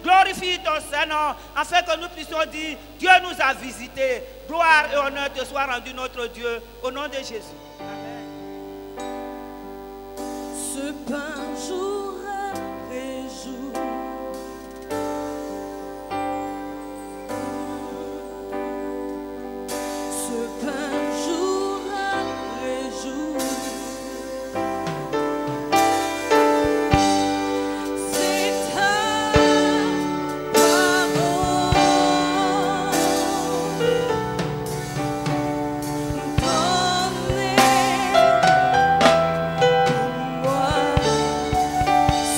Glorifie ton Saint-Nom, afin que nous puissions dire, Dieu nous a visités. Gloire et honneur te soient rendus notre Dieu, au nom de Jésus. Amen. Ce pain jour après jour, ce pain jour après jour, c'est ta parole donnée pour moi.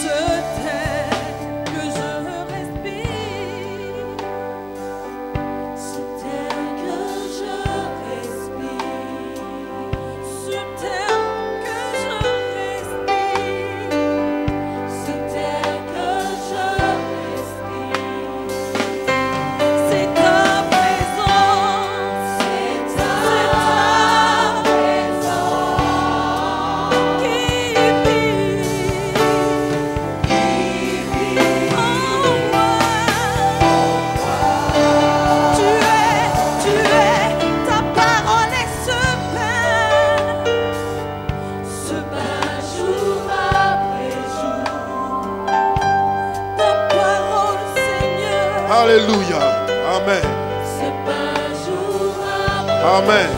Ce terre que je respire, ce terre que je respire, ce terre que je respire, ce terre que je respire, c'est ta présence, c'est ta présence qui vit en moi. Tu es, ta parole est ce pain jour après jour. Ta parole, Seigneur, Alléluia. Amen. ce pain jour après Amen.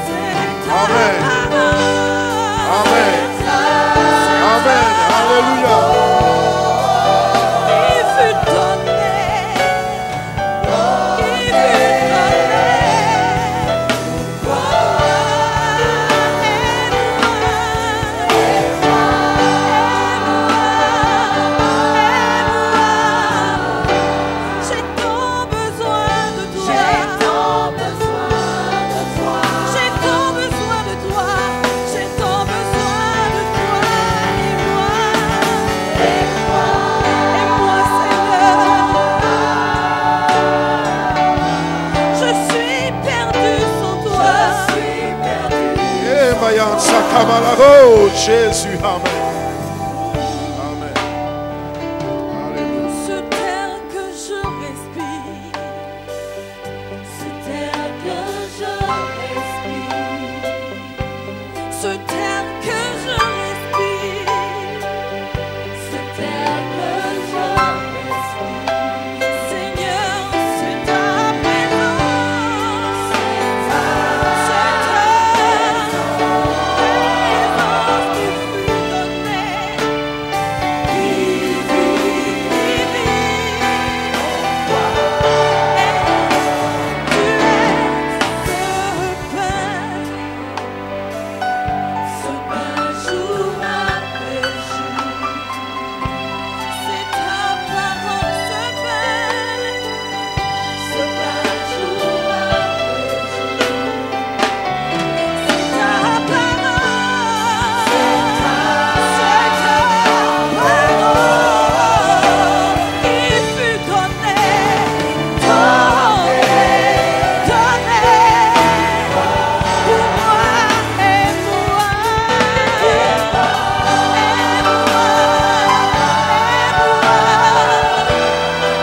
c'est ta Amen. parole. Amen. Amen. Alléluia. Il fut donné, il fut donné pour moi j'ai tant besoin de toi, j'ai tant besoin de toi, j'ai tant besoin de toi, j'ai tant besoin de toi, et moi Seigneur, je suis perdu sans toi, Eh, Mayan Sakamalaro, Jésus. Amen. Amen. Alléluia. ce terre que je respire, ce terre que je respire, ce terre que je respire, ce terre que je respire, Seigneur, c'est ta présence, c'est ta présence qui fut donnée, qui vit en toi. Tu es ce pain jour après jour. C'est ta parole, ce pain jour après jour. C'est ta parole, qui fut donnée, pour moi et moi.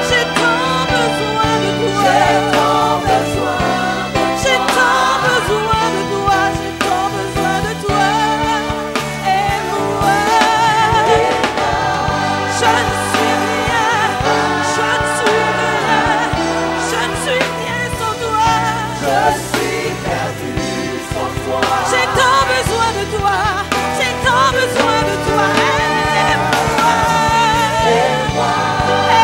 J'ai tant besoin de toi, j'ai tant besoin de toi, j'ai tant besoin de toi, et moi. Je ne suis rien, je ne suis rien, je ne suis rien sans toi. Je suis perdu sans toi. J'ai tant besoin de toi, j'ai tant besoin de toi, et moi.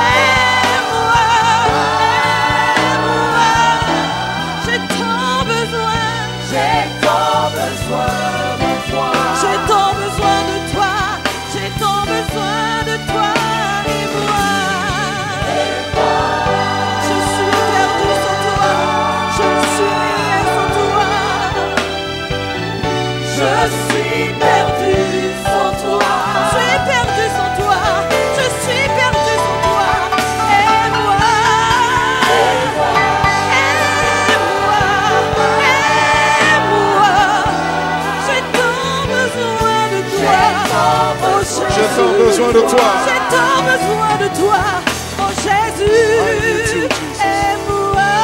besoin de toi. J'ai tant besoin de toi, mon Jésus. Aime-moi.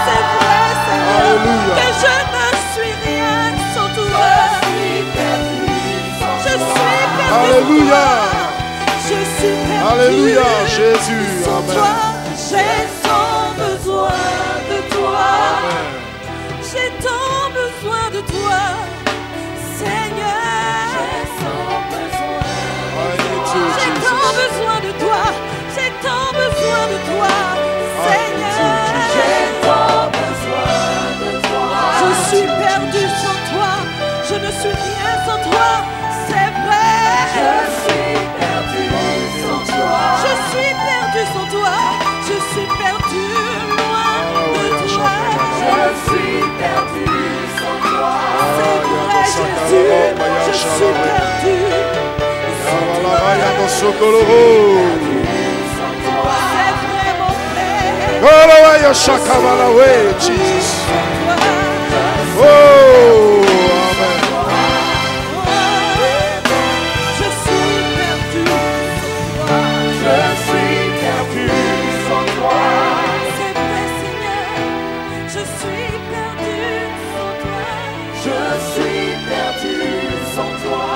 C'est vrai, Seigneur, Alléluia. que je ne suis rien sans toi. Je suis perdu sans Alléluia. toi. Je suis perdu Alléluia, Jésus. sans Amen. toi. J'ai tant besoin de toi. Amen. J'ai tant besoin de toi, Seigneur. J'ai tant besoin. I need you, J'ai tant Jesus. besoin de toi. J'ai tant besoin de toi, Seigneur. J'ai tant besoin de toi. Je suis perdu sans toi. Je ne suis rien sans toi. C'est vrai. Je suis perdu sans toi. Je suis perdu sans toi. Je suis perdu loin de toi. Je suis perdu sans toi. C'est vrai, Jésus. Je suis perdu sans toi. C'est vrai, mon frère. Hallelujah, Shakamalaway, Jesus. Oh, Amen. Je suis perdu sans toi. C'est vrai, Seigneur. Je suis perdu sans toi. Je suis perdu sans toi.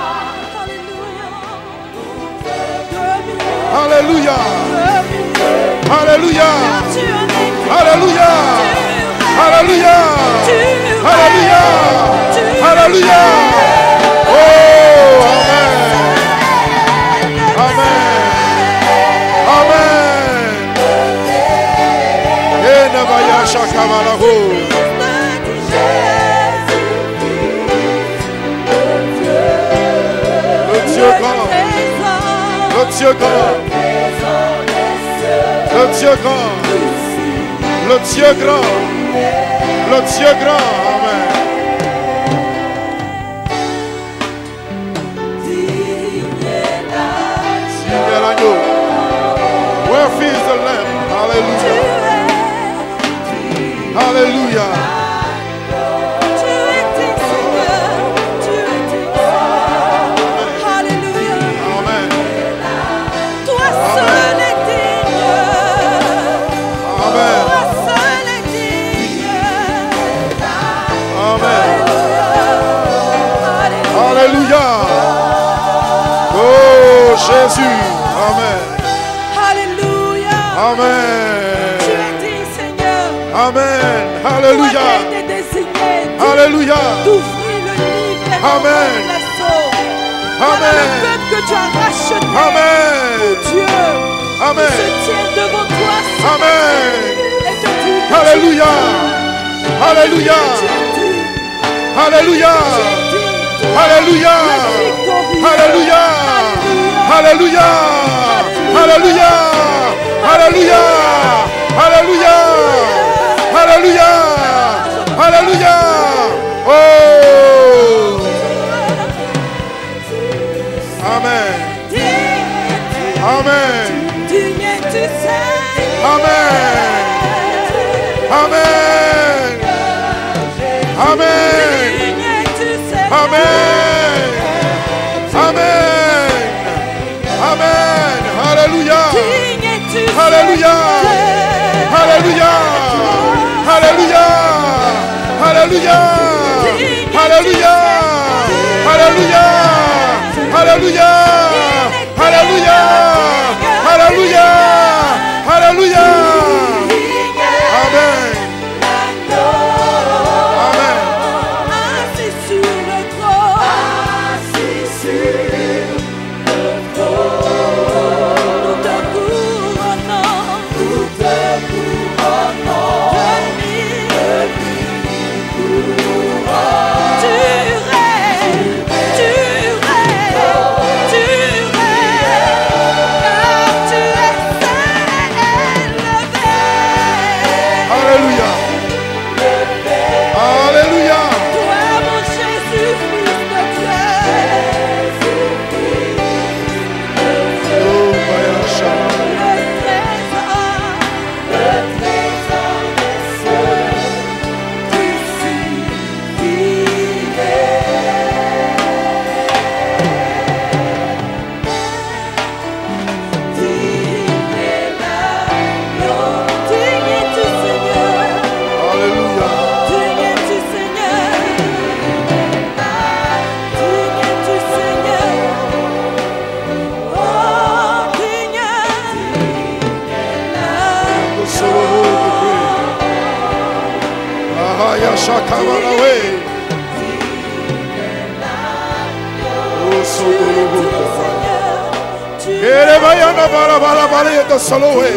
Alléluia. Hallelujah. Hallelujah. Tu en es Hallelujah. Hallelujah. Hallelujah. Hallelujah. Oh, Amen. Amen. Amen. Enabaya Shakamalabo. Le Dieu grand. Le Dieu grand. Le Dieu grand. Le Dieu grand. Le Dieu grand. Amen. Digne l'agneau. Where feeds the lamb. Hallelujah. Hallelujah. Tu es digne, Seigneur. Tu es digne. Alléluia. Amen. Toi seul est digne. Amen. Toi seul est digne. Amen. Alléluia. Alléluia. Oh Jésus. Amen. Alléluia. Amen. Tu es digne, Seigneur. Amen. Toi Alléluia. qui as été désigné Alléluia. d'ouvrir le livre et Amen. d'ouvrir la sauce. Voilà Amen. le peuple que tu as racheté. Amen. Dieu, Amen. se tient devant toi. Amen. Et te dit que Alléluia. Alléluia. tu es digne. Alléluia. Alléluia. Alléluia. Alléluia. Alléluia. Alléluia. Alléluia. Alléluia. Alléluia. Oh. Amen. Amen. Amen. Amen. Amen. Amen. Amen. Amen. Alléluia. Alléluia. Alléluia. Alléluia. Alléluia. Alléluia. Alléluia. Alléluia. Alléluia. Alléluia. Alléluia. Amen. Amen. Assis sur le trône. Nous te couronnons. Tu règnes. Shakabalawe. Oh, Sodolobo. Erebayana Balabala Balaya Salowe.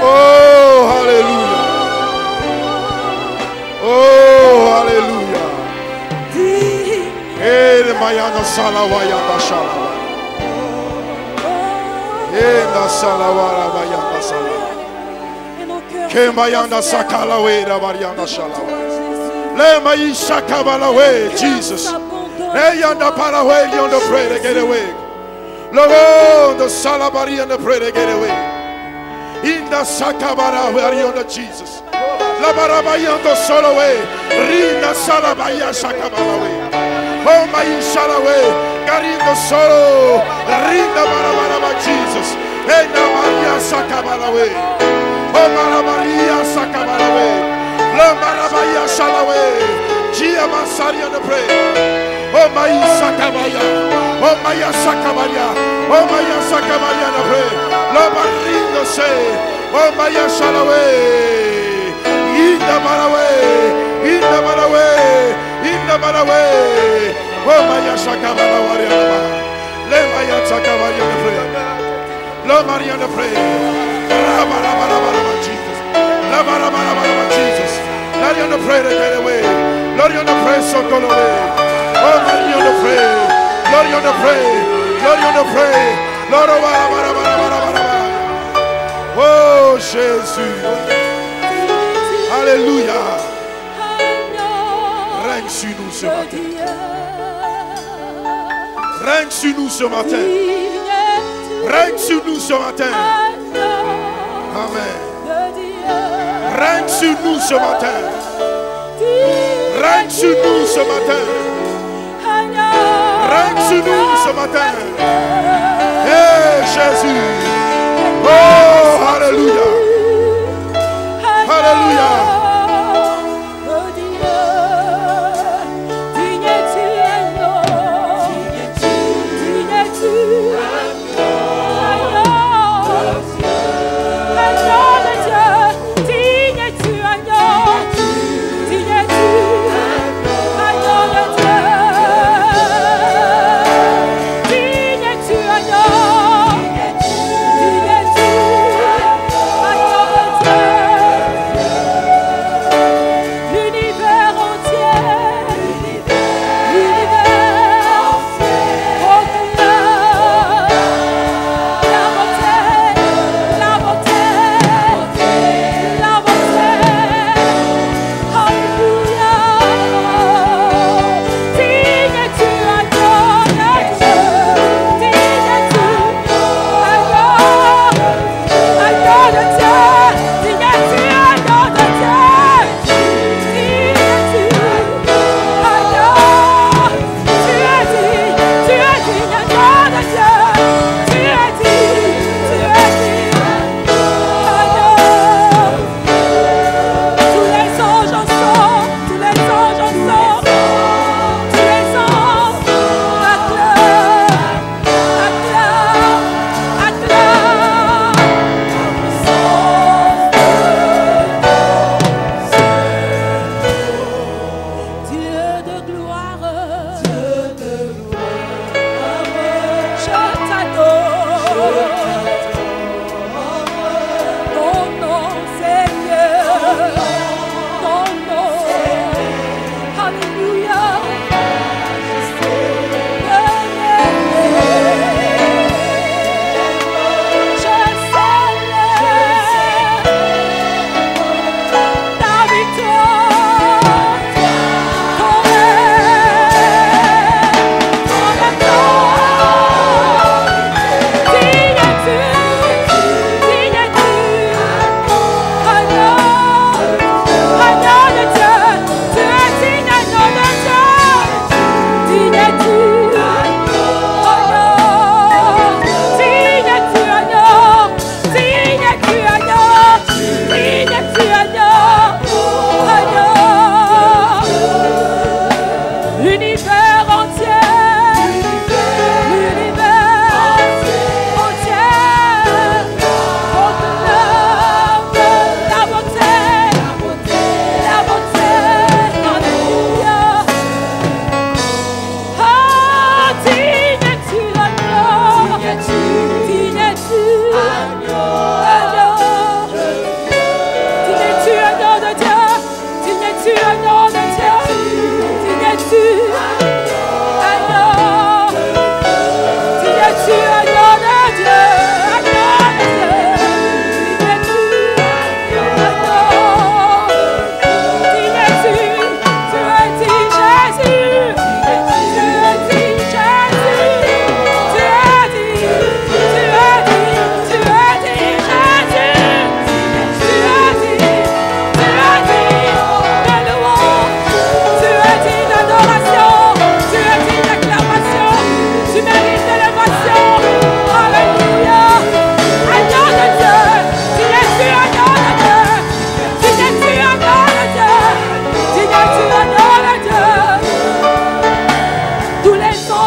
Oh, hallelujah. Oh, hallelujah. Eremayana Salawayana Shalawa. Ena Salawara Bayana Salawa. Kemayana Sakalawe Rabayana Shalawa. Lemayi Shakabalawe, Jesus. Eyanda Palawe, you on the pray to get away. Lord, the Salabari and the pray to get away. In the Sakabara, where are you on the Jesus? Labarabaya the Solaway. Rina Salabaya Sakabalawe. Oh my Shalawe. Garin the Solo. Rina Barabaraba Jesus. Ena Maria Sakabalawe. Oh Marabaria Sakabalawe. Lamarabaya Shalawe. Gia Masari on the pray. Oh my Sakabaya, oh my Sakabaya, oh my Sakabaya na pray. Lobarino say, oh my Shalawe, in the Marawe, oh my Sakabala Wariana, Le Maya Sakabaya na pray. Lo Mariana pray. Rabarabara Jesus, Rabarabara Jesus. Lord, you pray to get away. Lord, you pray so go away. Oh, Lord, you pray. Lord, you pray. Lord, you pray. Lord, oh, Jésus. Alléluia. Règne sur nous ce matin. Règne sur nous ce matin. Règne sur nous ce matin. Amen. Règne sur nous ce matin. Règne sur nous ce matin. Règne sur nous ce matin. Hey Jésus. Oh, alléluia. Alléluia. Tu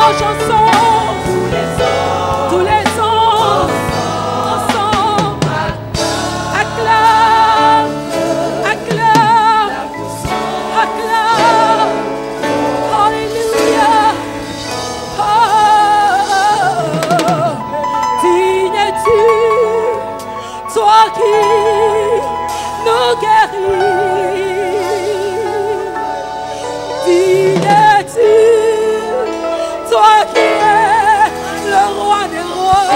anges ensemble, tous les anges ensemble, acclame, acclame, acclame, alléluia. Digne es-tu, toi qui nous guéris. Digne es-tu, toi qui es le roi des rois.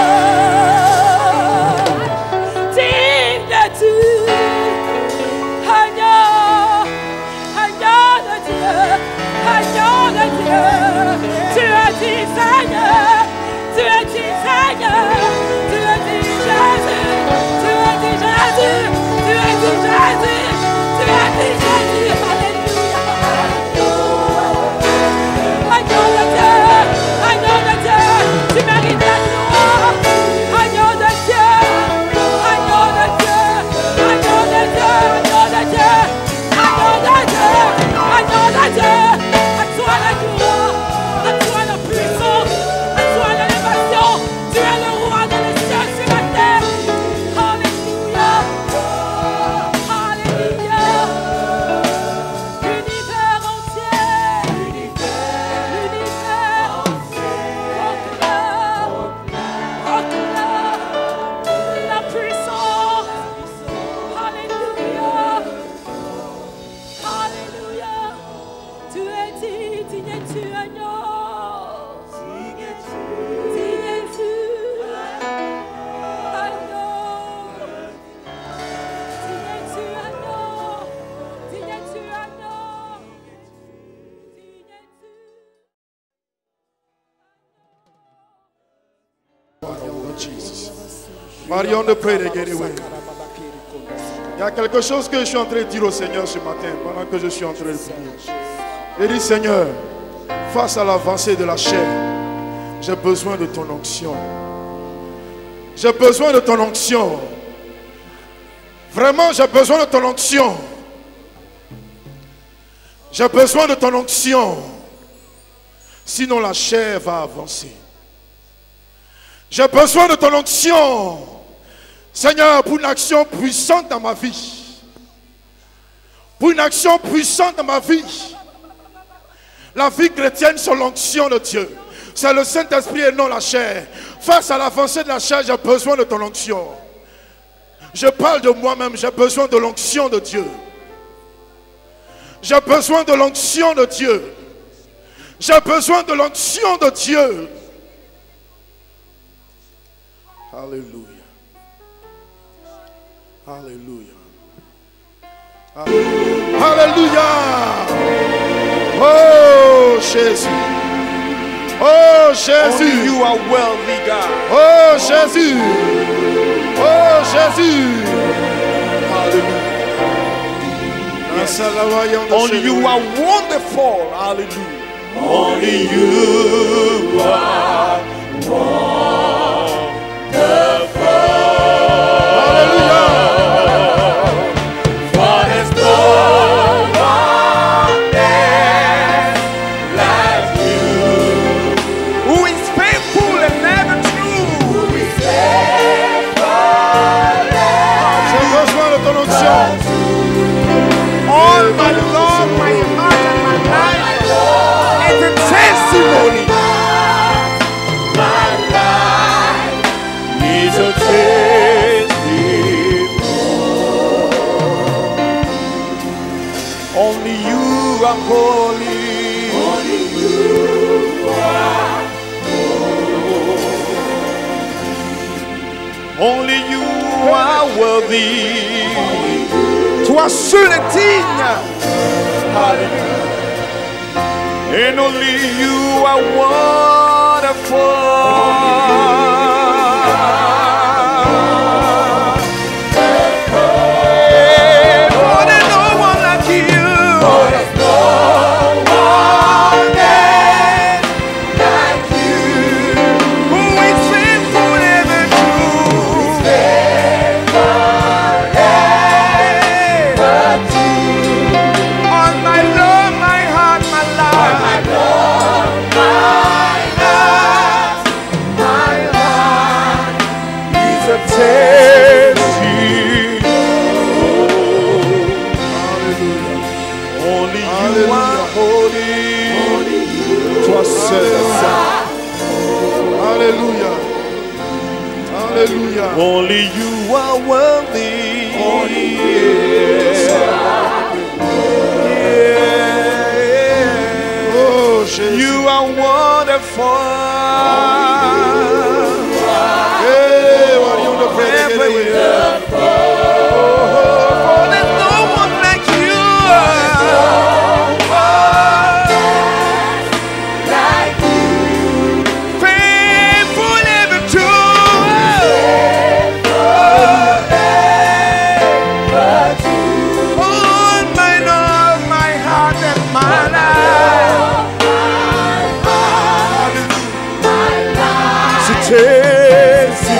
Digne es-tu, agneau, agneau de Dieu, agneau de Dieu. Tu es dit Seigneur, tu es dit Seigneur, tu es dit Jésus, tu es dit Jésus, tu es dit Jésus, tu es dit Jésus, alléluia. Agneau de Dieu, agneau de Dieu, tu mérites la gloire. Agneau de Dieu, agneau de Dieu, agneau de Dieu, agneau de Dieu, agneau de Dieu, agneau de Dieu. À toi la gloire, à toi la puissance, à toi l'élévation. Tu es le roi de les cieux sur la terre. Alléluia, alléluia. L'univers entier, l'univers proclame la puissance. Alléluia, alléluia. Tu es dit, digne es-tu, agneau. Digne es-tu, agneau. Digne es-tu, agneau. Digne es-tu, agneau. Digne es-tu. Jesus. Marion de pray to get away. Il y a quelque chose que je suis en train de dire au Seigneur ce matin pendant que je suis en train de prier. Il dit Seigneur, face à l'avancée de la chair, j'ai besoin de ton onction. J'ai besoin de ton onction. Vraiment, j'ai besoin de ton onction. J'ai besoin de ton onction. Sinon la chair va avancer. J'ai besoin de ton onction. Seigneur, pour une action puissante dans ma vie. Pour une action puissante dans ma vie. La vie chrétienne, c'est l'onction de Dieu. C'est le Saint-Esprit et non la chair. Face à l'avancée de la chair, j'ai besoin de ton onction. Je parle de moi-même, j'ai besoin de l'onction de Dieu. J'ai besoin de l'onction de Dieu. J'ai besoin de l'onction de Dieu. Alléluia. Alléluia. Alléluia. Oh Jésus. Oh Jésus. Only you are worthy, God. Oh Jésus. Oh Jésus. Hallelujah. Only you are wonderful. Hallelujah. Only you are all my love, my heart, and my life is a testimony. My life is a testimony. Only you are holy. Only you are holy. Only you are worthy. Toi seul est digne. Hallelujah. And only you are wonderful. My Hallelujah. Only you are worthy. Only Oh, Jesus. you are wonderful. Hey, what are you to pray to get away? For there's no one like you. Faithful ever true. On my love, my heart and my life. So taste it.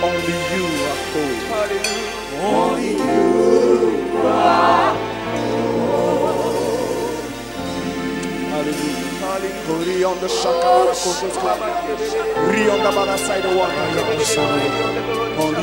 Only you are holy. Only you are holy. On the shaka, on the bada side of one. Only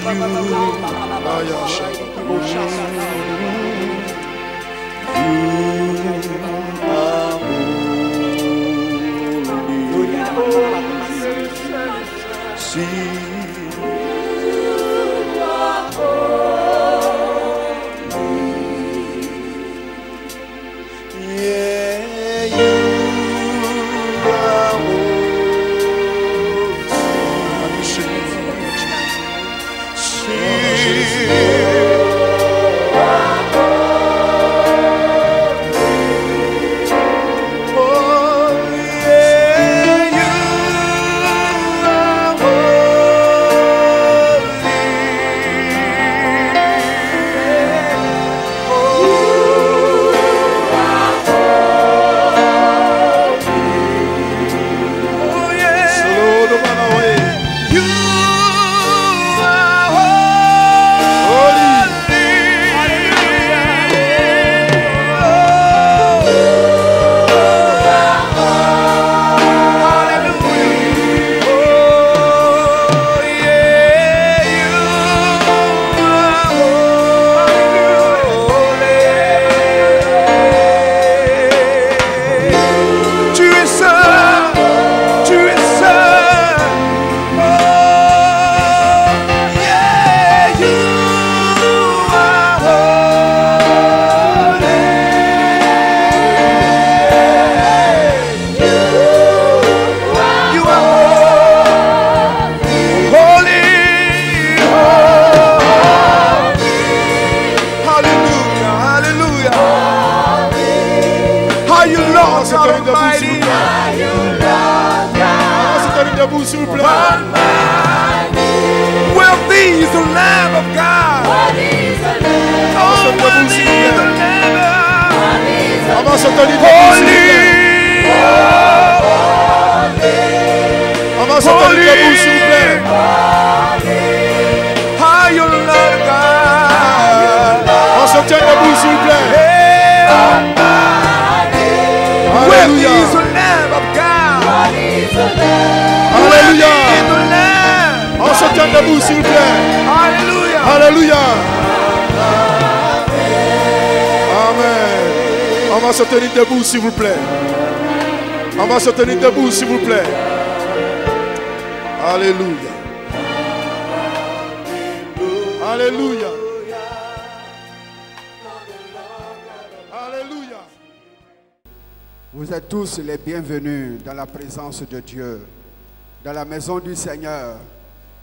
debout, s'il vous plaît. Wealthy is the Lamb of God. Oh, debout, s'il vous plaît. On va se tenir debout, s'il vous plaît. On va se tenir debout, s'il vous plaît. Are you Lord God? On se tient debout, s'il vous plaît. Wealthy is the Lamb of God. Alléluia. On se tient debout, s'il vous plaît. Alléluia. Alléluia. Amen. On va se tenir debout, s'il vous plaît. On va se tenir debout, s'il vous plaît. Alléluia. Alléluia. Alléluia. Vous êtes tous les bienvenus dans la présence de Dieu, dans la maison du Seigneur.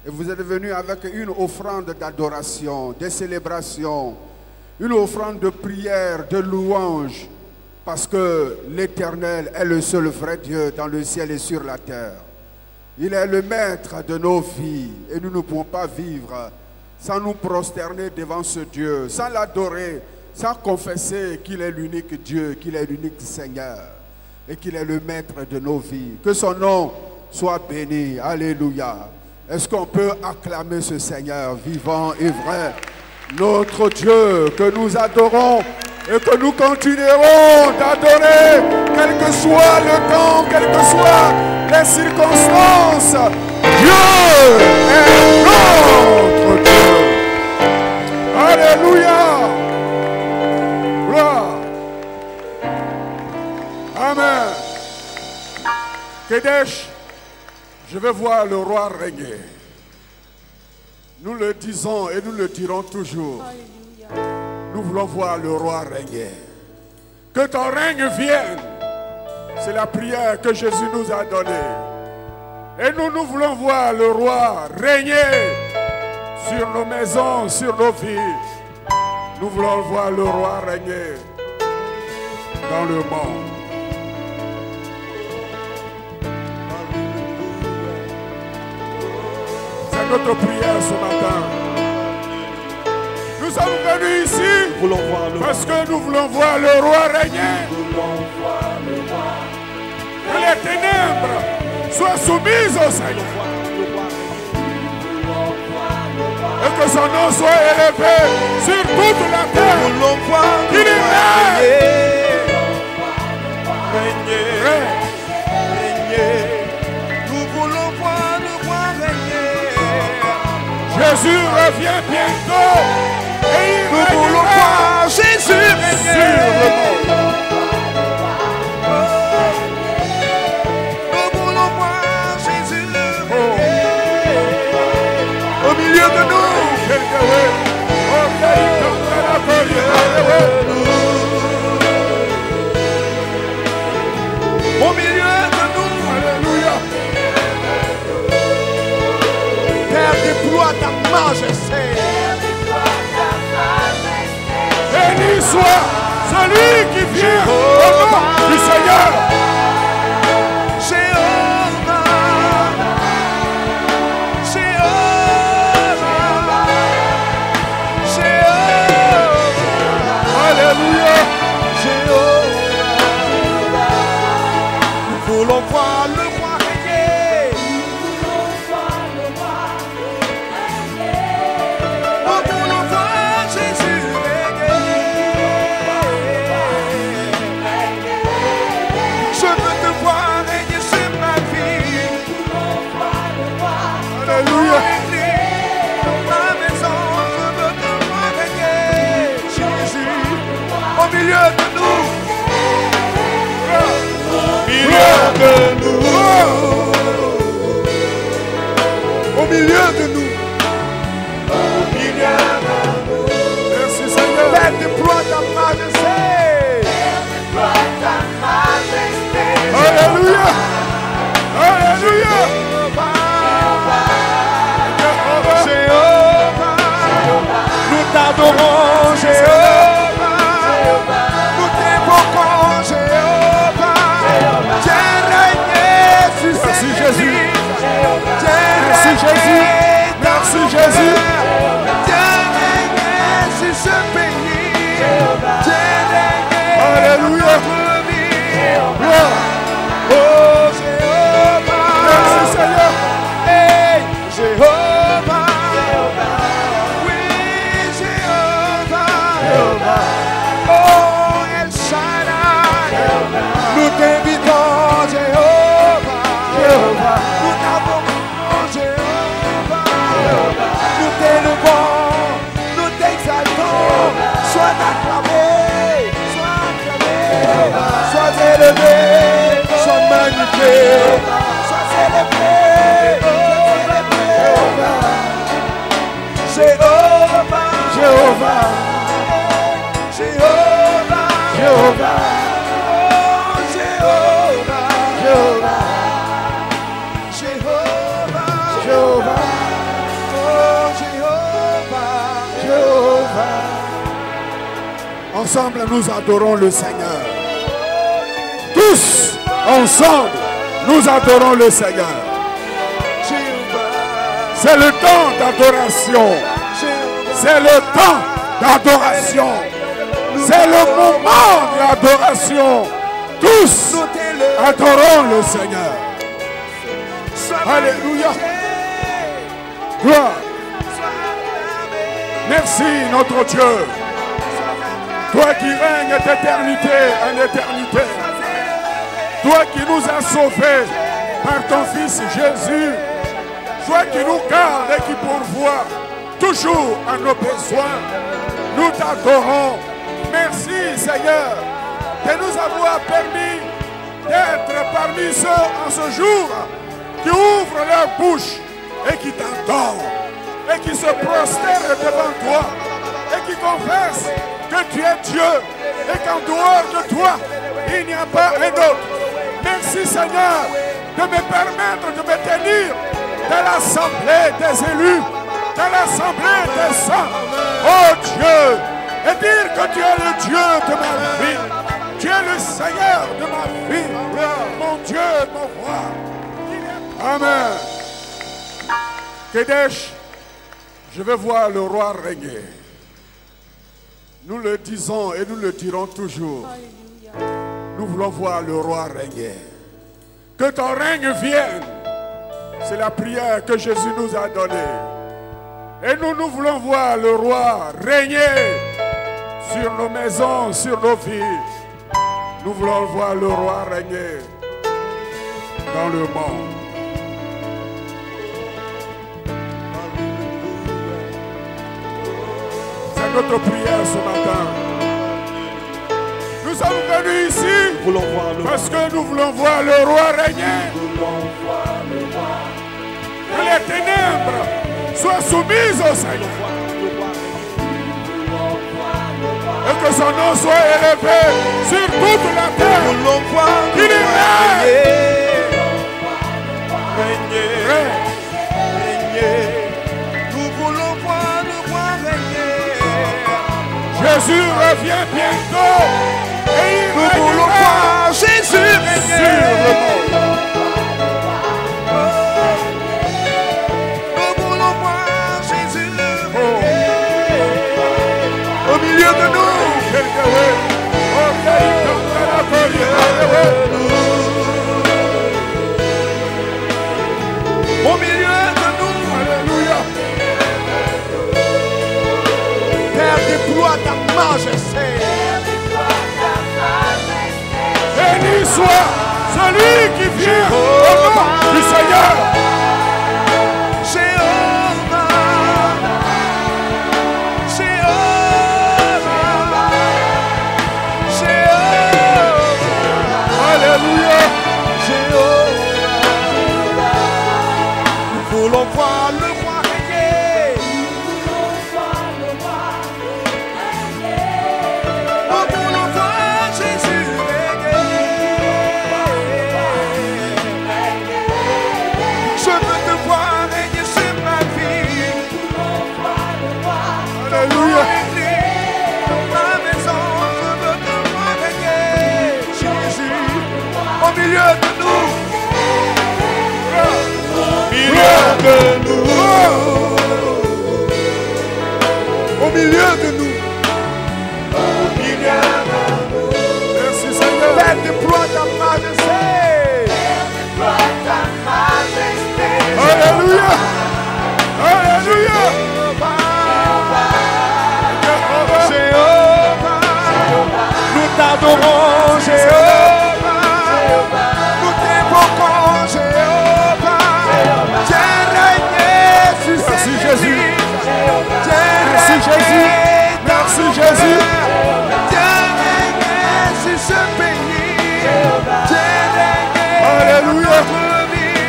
Et vous êtes venus avec une offrande d'adoration, de célébration, une offrande de prière, de louange, parce que l'Éternel est le seul vrai Dieu dans le ciel et sur la terre. Il est le maître de nos vies et nous ne pouvons pas vivre sans nous prosterner devant ce Dieu, sans l'adorer, sans confesser qu'il est l'unique Dieu, qu'il est l'unique Seigneur et qu'il est le maître de nos vies. Que son nom soit béni. Alléluia. Est-ce qu'on peut acclamer ce Seigneur vivant et vrai, notre Dieu que nous adorons et que nous continuerons d'adorer, quel que soit le temps, quelles que soient les circonstances. Dieu est notre Dieu. Alléluia. Gloire. Amen. Kedesh, je veux voir le roi régner. Nous le disons et nous le dirons toujours. Nous voulons voir le roi régner. Que ton règne vienne. C'est la prière que Jésus nous a donnée. Et nous voulons voir le roi régner sur nos maisons, sur nos vies. Nous voulons voir le roi régner dans le monde. C'est notre prière ce matin. Nous sommes venus ici parce que nous voulons voir le roi régner. Que les ténèbres soient soumises au Seigneur. Et que son nom soit élevé sur toute la terre. Il est règne. Nous voulons voir le roi régner. Jésus revient bientôt. Et Nous voulons voir Jésus régner sur le monde. Nous voulons voir Jésus régner au milieu de nous. Au milieu de nous. Alléluia. Père, déploie ta majesté. Béni soit celui qui vient au nom du Seigneur. Alléluia. Nous voulons voir le roi régner. Nous voulons voir Jésus régner. Je veux te voir régner sur ma vie. Alléluia. Dans ma maison, je veux te voir régner. Jésus, au milieu de nous. Au milieu de nous. Merci Seigneur. Père, déploie ta majesté. Alléluia. Alléluia. Jéhovah, nous t'adorons, Jéhovah. Nous t'évoquons, Jéhovah. Viens régner sur Merci cette Jésus. vie. Merci Jésus. Merci Jésus. Viens régner sur ce pays. Viens régner dans Alléluia. notre vie. Gloire. Oh Jéhovah. Merci Seigneur. Hey, Jéhovah. Oui, Jéhovah. Oh, El Shaddai. Nous t'invitons, Jéhovah. Nous t'adorons, Jéhovah. Nous t'élevons, nous t'exaltons. Sois acclamé, sois élevé, sois magnifié, sois élevé, Jéhovah, Jéhovah, Jéhovah, Jéhovah, oh Jéhovah, Jéhovah, Jéhovah, Jéhovah, oh Jéhovah, Jéhovah. Ensemble, nous adorons le Seigneur. Tous, ensemble, nous adorons le Seigneur. C'est le temps d'adoration. C'est le temps d'adoration. C'est le moment de l'adoration. Tous adorons le Seigneur. Alléluia. Gloire. Merci notre Dieu. Toi qui règnes d'éternité en éternité. Toi qui nous as sauvés par ton Fils Jésus. Toi qui nous gardes et qui pourvoit toujours à nos besoins. Nous t'adorons. Merci Seigneur de nous avoir permis d'être parmi ceux en ce jour qui ouvrent leur bouche et qui t'entendent et qui se prosternent devant toi et qui confessent que tu es Dieu et qu'en dehors de toi, il n'y a pas un autre. Merci Seigneur de me permettre de me tenir dans l'assemblée des élus, dans l'assemblée des saints. Oh Dieu, et dire que tu es le Dieu de ma vie. Tu es le Seigneur de ma vie. Mon Dieu, mon roi. Amen. Kedesh, je vais voir le roi régner. Nous le disons et nous le dirons toujours. Nous voulons voir le roi régner. Que ton règne vienne. C'est la prière que Jésus nous a donnée. Et nous voulons voir le roi régner sur nos maisons, sur nos vies. Nous voulons voir le roi régner dans le monde. C'est notre prière ce matin. Nous sommes venus ici parce que nous voulons voir le roi régner. Que les ténèbres soient soumises au Seigneur. Et que son nom soit élevé sur toute la terre. Il est règne. Nous voulons voir le roi régner. Jésus revient bientôt. Et nous voulons voir Jésus régner. Nous voulons voir Jésus régner. Au milieu de nous. Au milieu de nous, alléluia. Père, déploie ta majesté. Béni soit celui qui vient au nom du Seigneur. Alléluia. Nous voulons voir le roi régner. Nous voulons voir Jésus régner. Je veux te voir régner sur ma vie. Alléluia. Dans ma maison, je veux te voir régner. Jésus, au milieu de nous. Au milieu de nous. Merci Seigneur. Père, déploie ta majesté. Alléluia. Alléluia. Jéhovah, nous t'adorons, Jéhovah. Nous t'évoquons, Jéhovah. J'ai régné sur cette Merci Jésus. vie. Merci Jésus. Merci Jésus. J'ai régné sur ce pays. J'ai régné Alléluia. notre vie.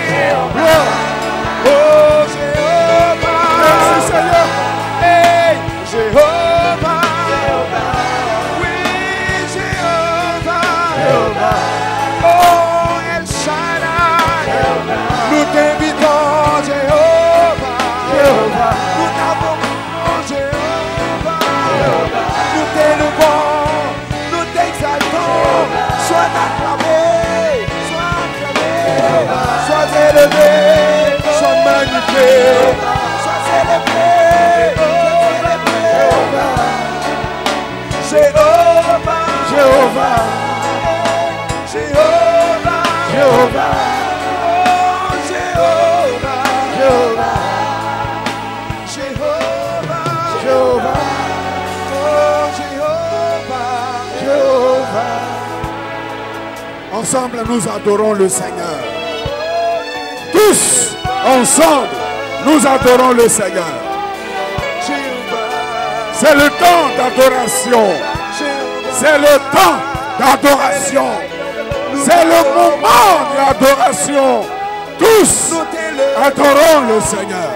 Gloire. Oh Jéhovah. Merci Seigneur. Hey Jéhovah. Oui Jéhovah. Oh El Shaddai. Nous t'invitons Jéhovah. Nous t'adorons Jéhovah. Nous t'élevons, nous t'exaltons. Sois acclamé, sois élevé, sois magnifié, sois élevé, Jéhovah, Jéhovah, Jéhovah, Jéhovah, oh Jéhovah, Jéhovah, Jéhovah, Jéhovah, oh Jéhovah, Jéhovah. Ensemble, nous adorons le Seigneur. Tous, ensemble, nous adorons le Seigneur. C'est le temps d'adoration. C'est le temps d'adoration. C'est le moment de l'adoration. Tous adorons le Seigneur.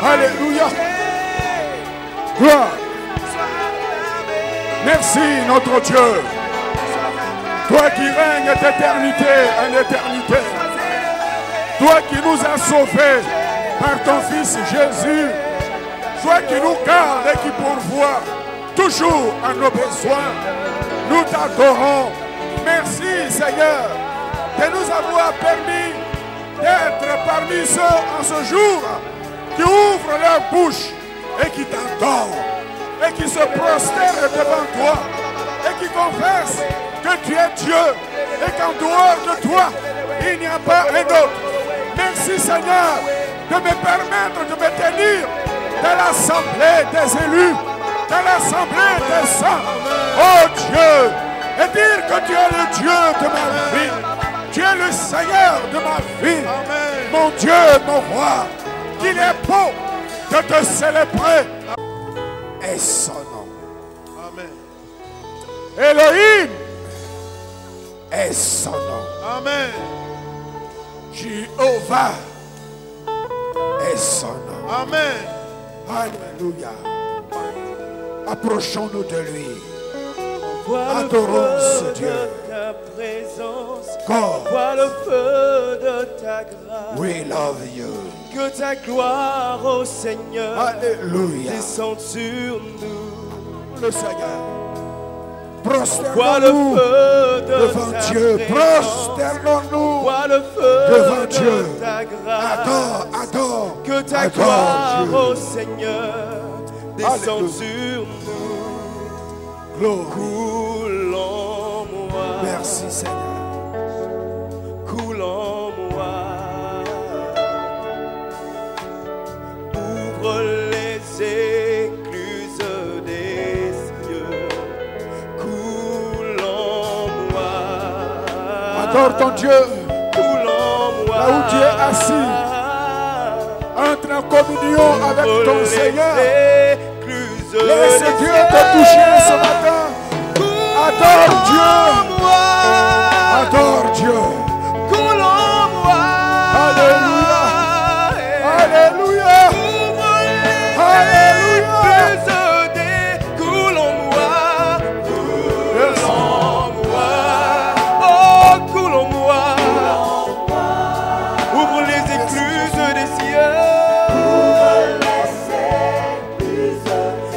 Alléluia. Gloire. Merci notre Dieu. Toi qui règnes d'éternité en éternité. Toi qui nous as sauvés par ton Fils Jésus. Toi qui nous gardes et qui pourvoit toujours à nos besoins. Nous t'adorons. Merci Seigneur de nous avoir permis d'être parmi ceux en ce jour qui ouvrent leur bouche et qui t'adorent et qui se prosternent devant toi et qui confessent que tu es Dieu et qu'en dehors de toi, il n'y a pas un autre. Merci Seigneur de me permettre de me tenir dans l'assemblée des élus, dans l'assemblée des saints. Oh Dieu, et dire que tu es le Dieu de ma vie. Tu es le Seigneur de ma vie. Amen. Mon Dieu, mon roi, qu'il est beau de te célébrer. Et son nom. Amen. Elohim est son nom. Amen. Jéhovah est son nom. Amen. Alléluia. Approchons-nous de lui. Adorons ce Dieu. De ta présence. God. Vois le feu de ta grâce. We love you. Que ta gloire, ô Seigneur, Alléluia. descende sur nous. Le Seigneur. Vois le Prosternons-nous feu de devant ta Dieu. présence. Prosternons-nous Vois le feu devant de Dieu. ta grâce. Adore, adore. Que ta adore gloire, Dieu. ô Seigneur, descende Alléluia. sur nous. Gloire. Coule en moi. Merci Seigneur. Coule en moi. Ouvre les écluses des cieux. Coule en moi. Adore ton Dieu. Coule en moi. Là où tu es assis. Entre en communion avec ton Seigneur. Laisse Dieu te toucher ce matin. Adore Dieu. Adore Dieu. Coule en moi. Alléluia. Alléluia. Alléluia. Coule en moi. Coule en moi. Oh, coule en moi. Ouvre les écluses des cieux.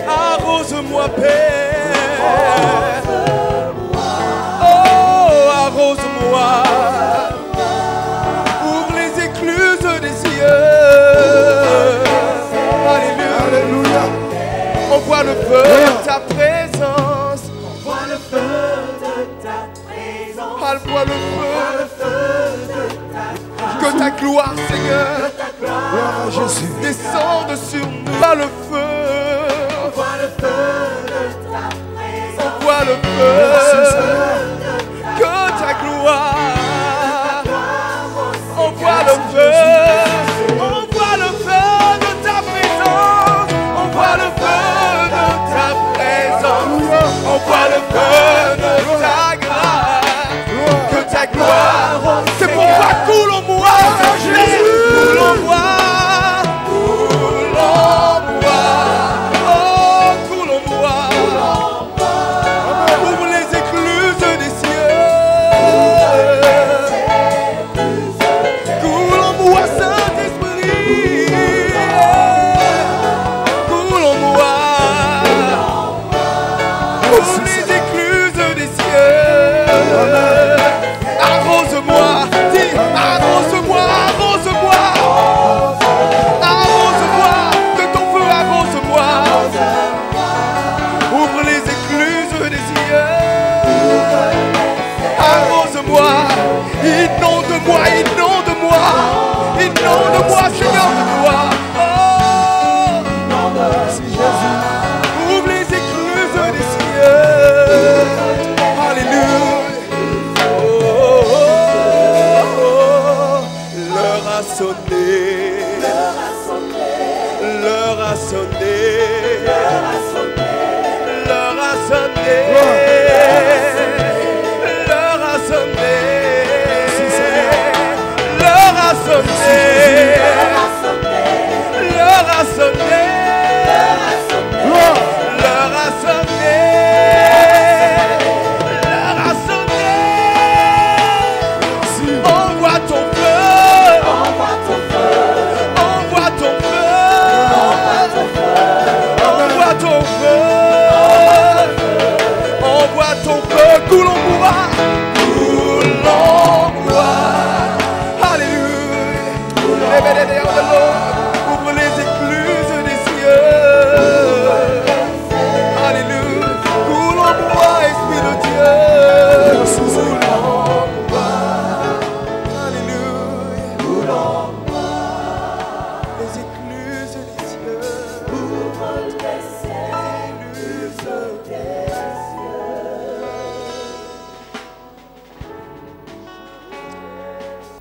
Arrose-moi, Père. Oh, arrose-moi. Ouvre les écluses des cieux. Alléluia. Alléluia. On voit le feu de ta présence. On voit le feu de ta présence. On voit le feu. de ta Que ta gloire, Seigneur, Gloire à Jésus. descende sur nous. On voit le feu. On voit le feu de ta présence. On voit le feu. Que ta gloire. On voit le feu. On voit le feu de ta présence. On voit le feu de ta présence. On voit le feu de ta grâce. Que ta gloire. C'est pourquoi coule en moi. Coule en moi. Coule en moi. Oh, coule en moi. Ouvre les écluses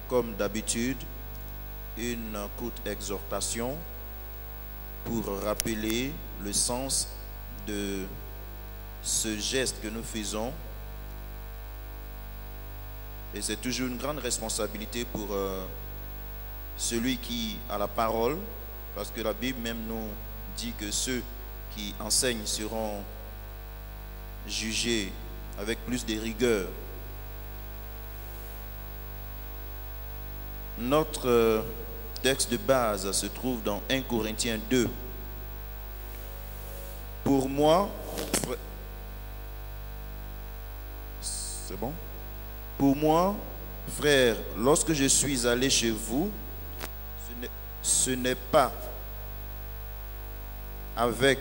comme d'habitude, une courte exhortation pour rappeler le sens de ce geste que nous faisons. Et c'est toujours une grande responsabilité pour celui qui a la parole, parce que la Bible même nous dit que ceux qui enseignent seront jugés avec plus de rigueur. Notre texte de base se trouve dans 1 Corinthiens 2. Pour moi, c'est bon? Pour moi, frère, lorsque je suis allé chez vous, ce n'est pas avec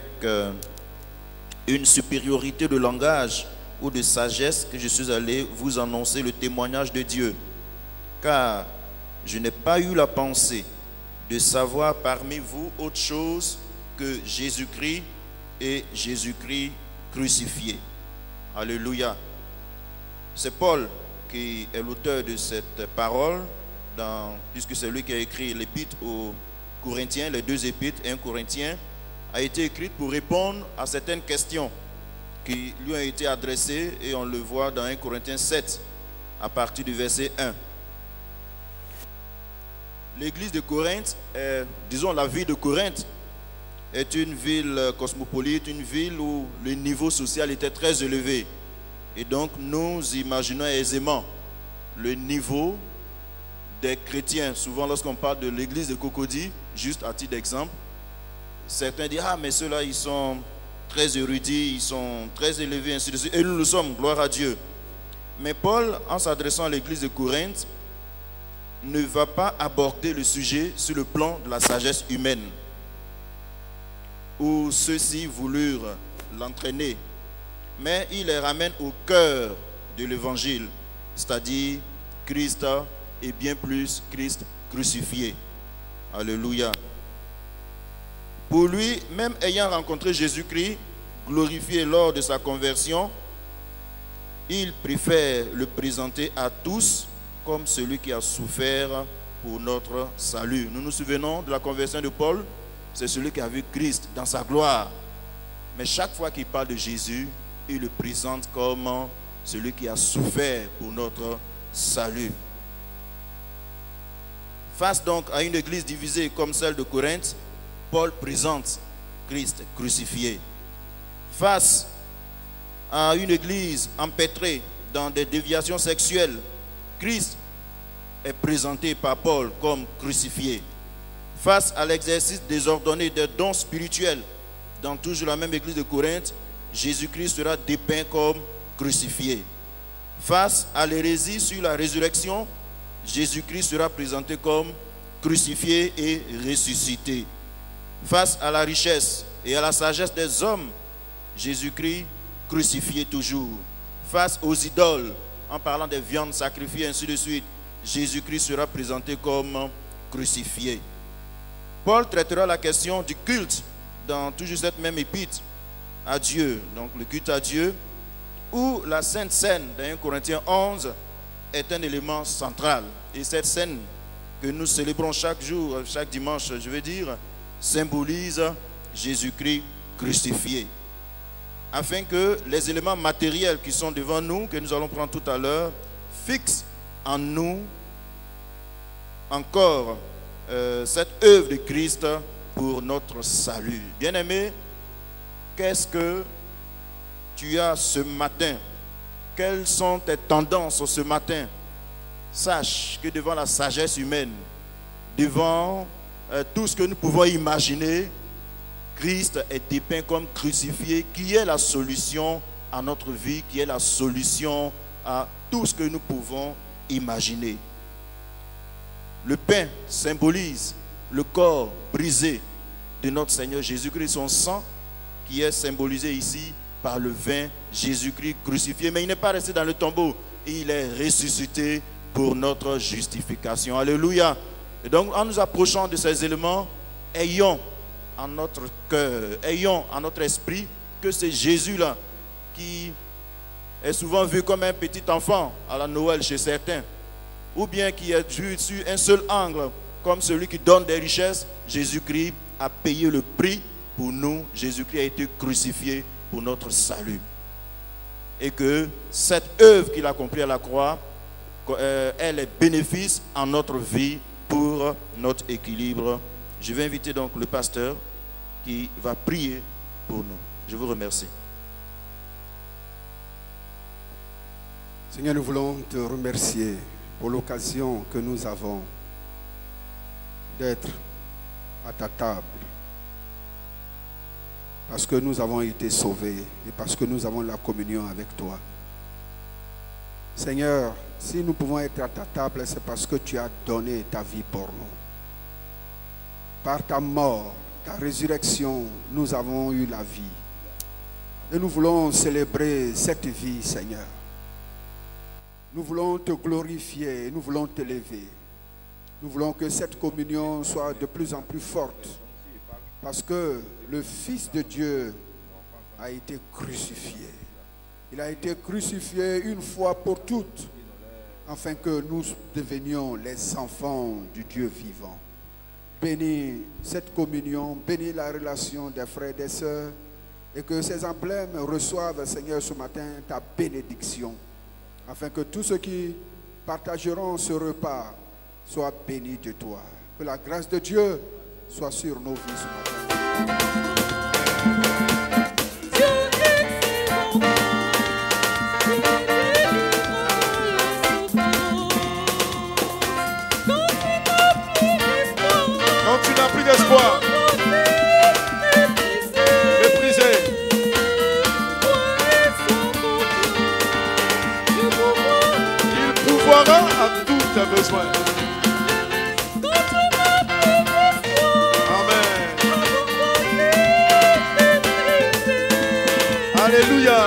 une supériorité de langage ou de sagesse que je suis allé vous annoncer le témoignage de Dieu, car je n'ai pas eu la pensée de savoir parmi vous autre chose que Jésus-Christ et Jésus-Christ crucifié. Alléluia. C'est Paul qui est l'auteur de cette parole, puisque c'est lui qui a écrit l'épître aux Corinthiens, les deux épîtres, 1 Corinthiens, a été écrite pour répondre à certaines questions qui lui ont été adressées, et on le voit dans 1 Corinthiens 7, à partir du verset 1. L'église de Corinthe, disons la ville de Corinthe, est une ville cosmopolite, une ville où le niveau social était très élevé. Et donc nous imaginons aisément le niveau des chrétiens. Souvent lorsqu'on parle de l'église de Cocody, juste à titre d'exemple, certains disent « Ah, mais ceux-là, ils sont très érudits, ils sont très élevés, ainsi de suite. » Et nous le sommes, gloire à Dieu. Mais Paul, en s'adressant à l'église de Corinthe, ne va pas aborder le sujet sur le plan de la sagesse humaine, où ceux-ci voulurent l'entraîner, mais il les ramène au cœur de l'évangile, c'est-à-dire Christ et bien plus Christ crucifié. Alléluia. Pour lui, même ayant rencontré Jésus-Christ glorifié lors de sa conversion, il préfère le présenter à tous comme celui qui a souffert pour notre salut. Nous nous souvenons de la conversion de Paul, c'est celui qui a vu Christ dans sa gloire. Mais chaque fois qu'il parle de Jésus, il le présente comme celui qui a souffert pour notre salut. Face donc à une église divisée comme celle de Corinthe, Paul présente Christ crucifié. Face à une église empêtrée dans des déviations sexuelles, Christ est présenté par Paul comme crucifié. Face à l'exercice désordonné des dons spirituels dans toujours la même église de Corinthe, Jésus-Christ sera dépeint comme crucifié. Face à l'hérésie sur la résurrection, Jésus-Christ sera présenté comme crucifié et ressuscité. Face à la richesse et à la sagesse des hommes, Jésus-Christ crucifié toujours. Face aux idoles, en parlant des viandes sacrifiées, ainsi de suite, Jésus-Christ sera présenté comme crucifié. Paul traitera la question du culte dans toujours cette même épître à Dieu, donc le culte à Dieu, où la Sainte Seine dans 1 Corinthiens 11 est un élément central. Et cette scène que nous célébrons chaque jour, chaque dimanche, je veux dire, symbolise Jésus-Christ crucifié. Afin que les éléments matériels qui sont devant nous, que nous allons prendre tout à l'heure, fixent en nous encore cette œuvre de Christ pour notre salut. Bien-aimé, qu'est-ce que tu as ce matin? Quelles sont tes tendances ce matin? Sache que devant la sagesse humaine, devant tout ce que nous pouvons imaginer, Christ est dépeint comme crucifié, qui est la solution à notre vie, qui est la solution à tout ce que nous pouvons imaginer. Le pain symbolise le corps brisé de notre Seigneur Jésus-Christ, son sang qui est symbolisé ici par le vin, Jésus-Christ crucifié. Mais il n'est pas resté dans le tombeau, il est ressuscité pour notre justification. Alléluia. Et donc en nous approchant de ces éléments, ayons en notre cœur, ayons en notre esprit que c'est Jésus-là qui est souvent vu comme un petit enfant à la Noël chez certains. ou bien qui est vu sur un seul angle, comme celui qui donne des richesses, Jésus-Christ a payé le prix pour nous. Jésus-Christ a été crucifié pour notre salut. Et que cette œuvre qu'il a accomplie à la croix, elle est bénéfice en notre vie pour notre équilibre. Je vais inviter donc le pasteur qui va prier pour nous. Je vous remercie. Seigneur, nous voulons te remercier pour l'occasion que nous avons d'être à ta table. Parce que nous avons été sauvés et parce que nous avons la communion avec toi. Seigneur, si nous pouvons être à ta table, c'est parce que tu as donné ta vie pour nous. Par ta mort, ta résurrection, nous avons eu la vie. Et nous voulons célébrer cette vie, Seigneur. Nous voulons te glorifier, nous voulons t'élever. Nous voulons que cette communion soit de plus en plus forte. Parce que le Fils de Dieu a été crucifié. Il a été crucifié une fois pour toutes, afin que nous devenions les enfants du Dieu vivant. Bénis cette communion, bénis la relation des frères et des sœurs, et que ces emblèmes reçoivent, Seigneur, ce matin, ta bénédiction, afin que tous ceux qui partageront ce repas soient bénis de toi. Que la grâce de Dieu soit sur nos vies ce matin. Quand tu n'as plus d'espoir, méprisé, il pourvoira à tous tes besoins. Amen. Alléluia.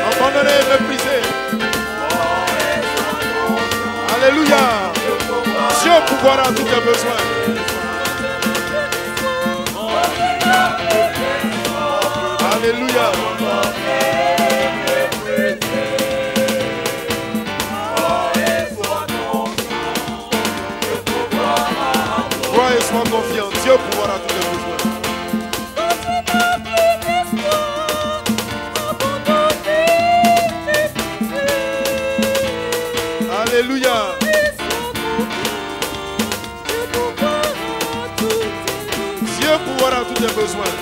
Abandonné, méprisé. Alléluia. Dieu pourvoira tous tes besoins. Alléluia. Crois et sois confiant. Dieu pourvoira tous tes besoins. Alléluia. Dieu pourvoira tous tes besoins.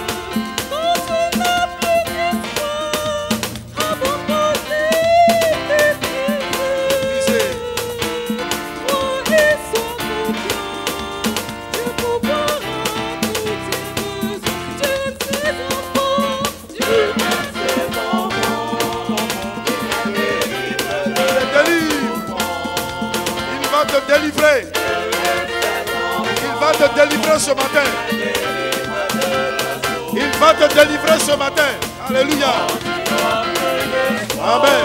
Délivrer. Il va te délivrer ce matin. Il va te délivrer ce matin. Alléluia. Amen.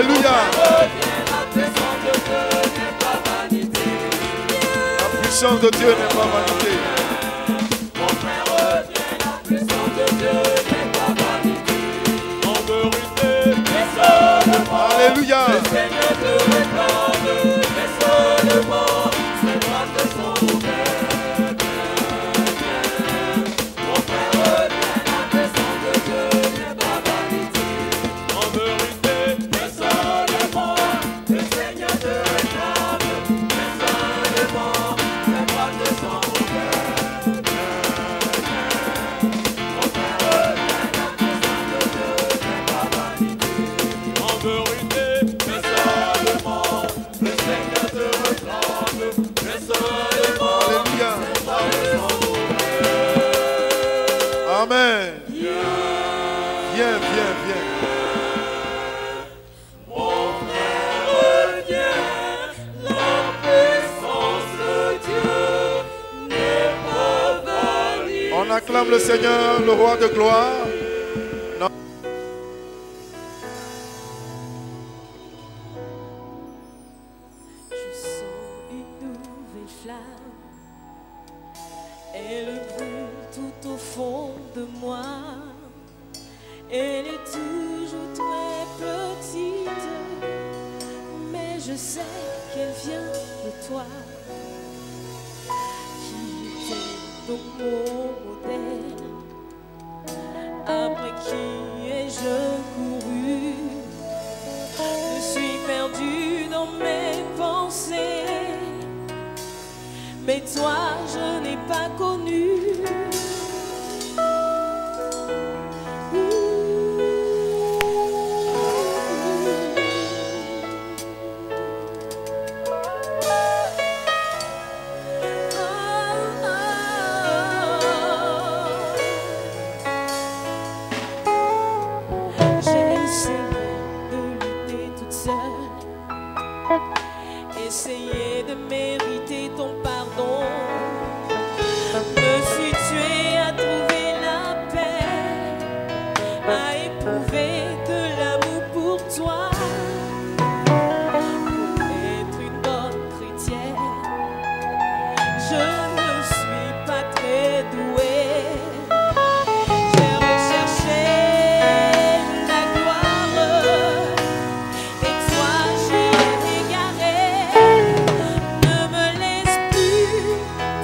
Alléluia. La puissance de Dieu n'est pas vanité. Alléluia. Amen. Viens, viens, viens. Mon frère revient, la puissance de Dieu n'est pas valide. On acclame le Seigneur, le roi de gloire. Je sens une nouvelle flamme. Elle brûle tout au fond de moi. Elle est toujours très petite, mais je sais qu'elle vient de toi, qui était donc mon modèle. Après qui ai-je couru? Je suis perdue dans mes pensées, mais toi je n'ai pas connu. J'ai essayé de lutter toute seule, essayé de mériter ton pardon. Me suis tuée à trouver la paix, à éprouver de l'amour pour toi. Pour être une bonne chrétienne, je ne suis pas très douée. J'ai recherché la gloire, et toi j'ai égaré. Ne me laisse plus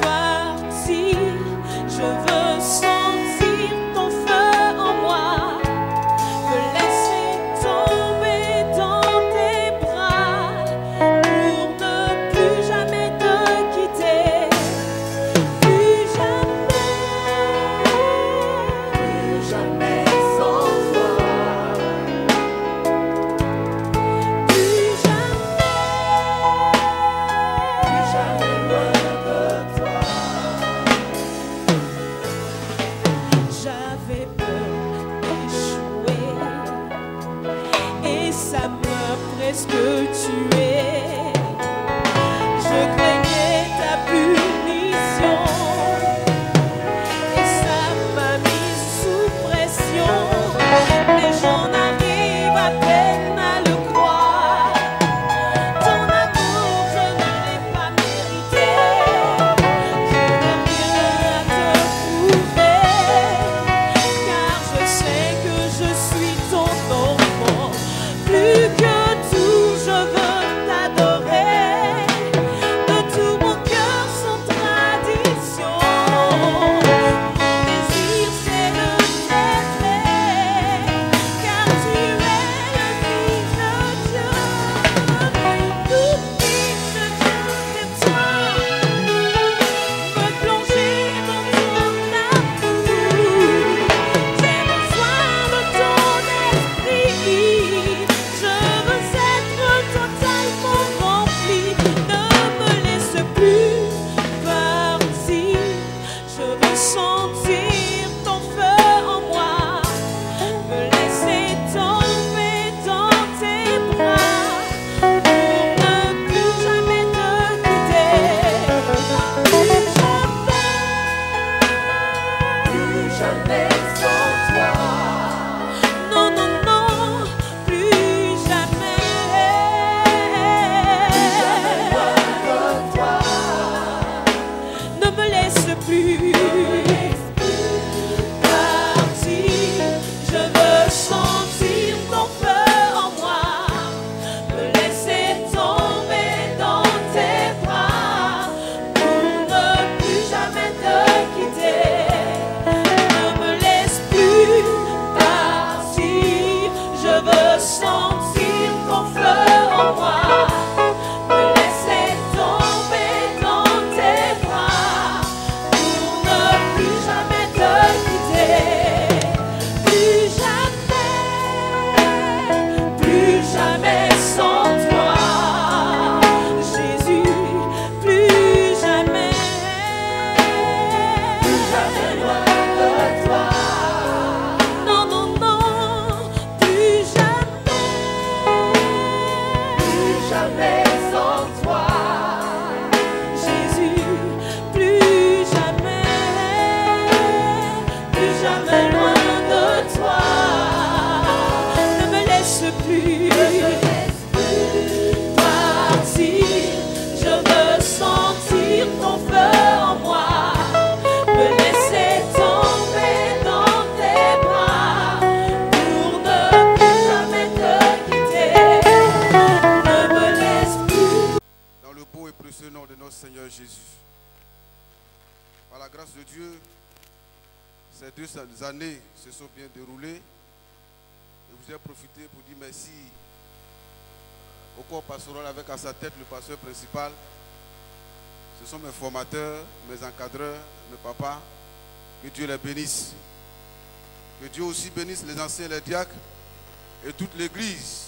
partir, je veux sentir ton feu en moi. Me laisser tomber dans tes bras pour ne plus jamais te quitter. Plus jamais sans toi. Plus jamais loin de toi. J'avais peur d'échouer et ça m'a presque tué. Je craignais ta punition et ça m'a mis sous pression. Mais j'en arrive à peine à le croire. Ton amour, je ne l'ai pas mérité. Je n'ai rien à te prouver, car je sais que je suis ton enfant. Plus que tout, je veux t'adorer. Ces 2 années se sont bien déroulées. Et vous avez profité pour dire merci au corps pastoral avec à sa tête le pasteur principal. Ce sont mes formateurs, mes encadreurs, mes papas. Que Dieu les bénisse. Que Dieu aussi bénisse les anciens, les diacres et toute l'église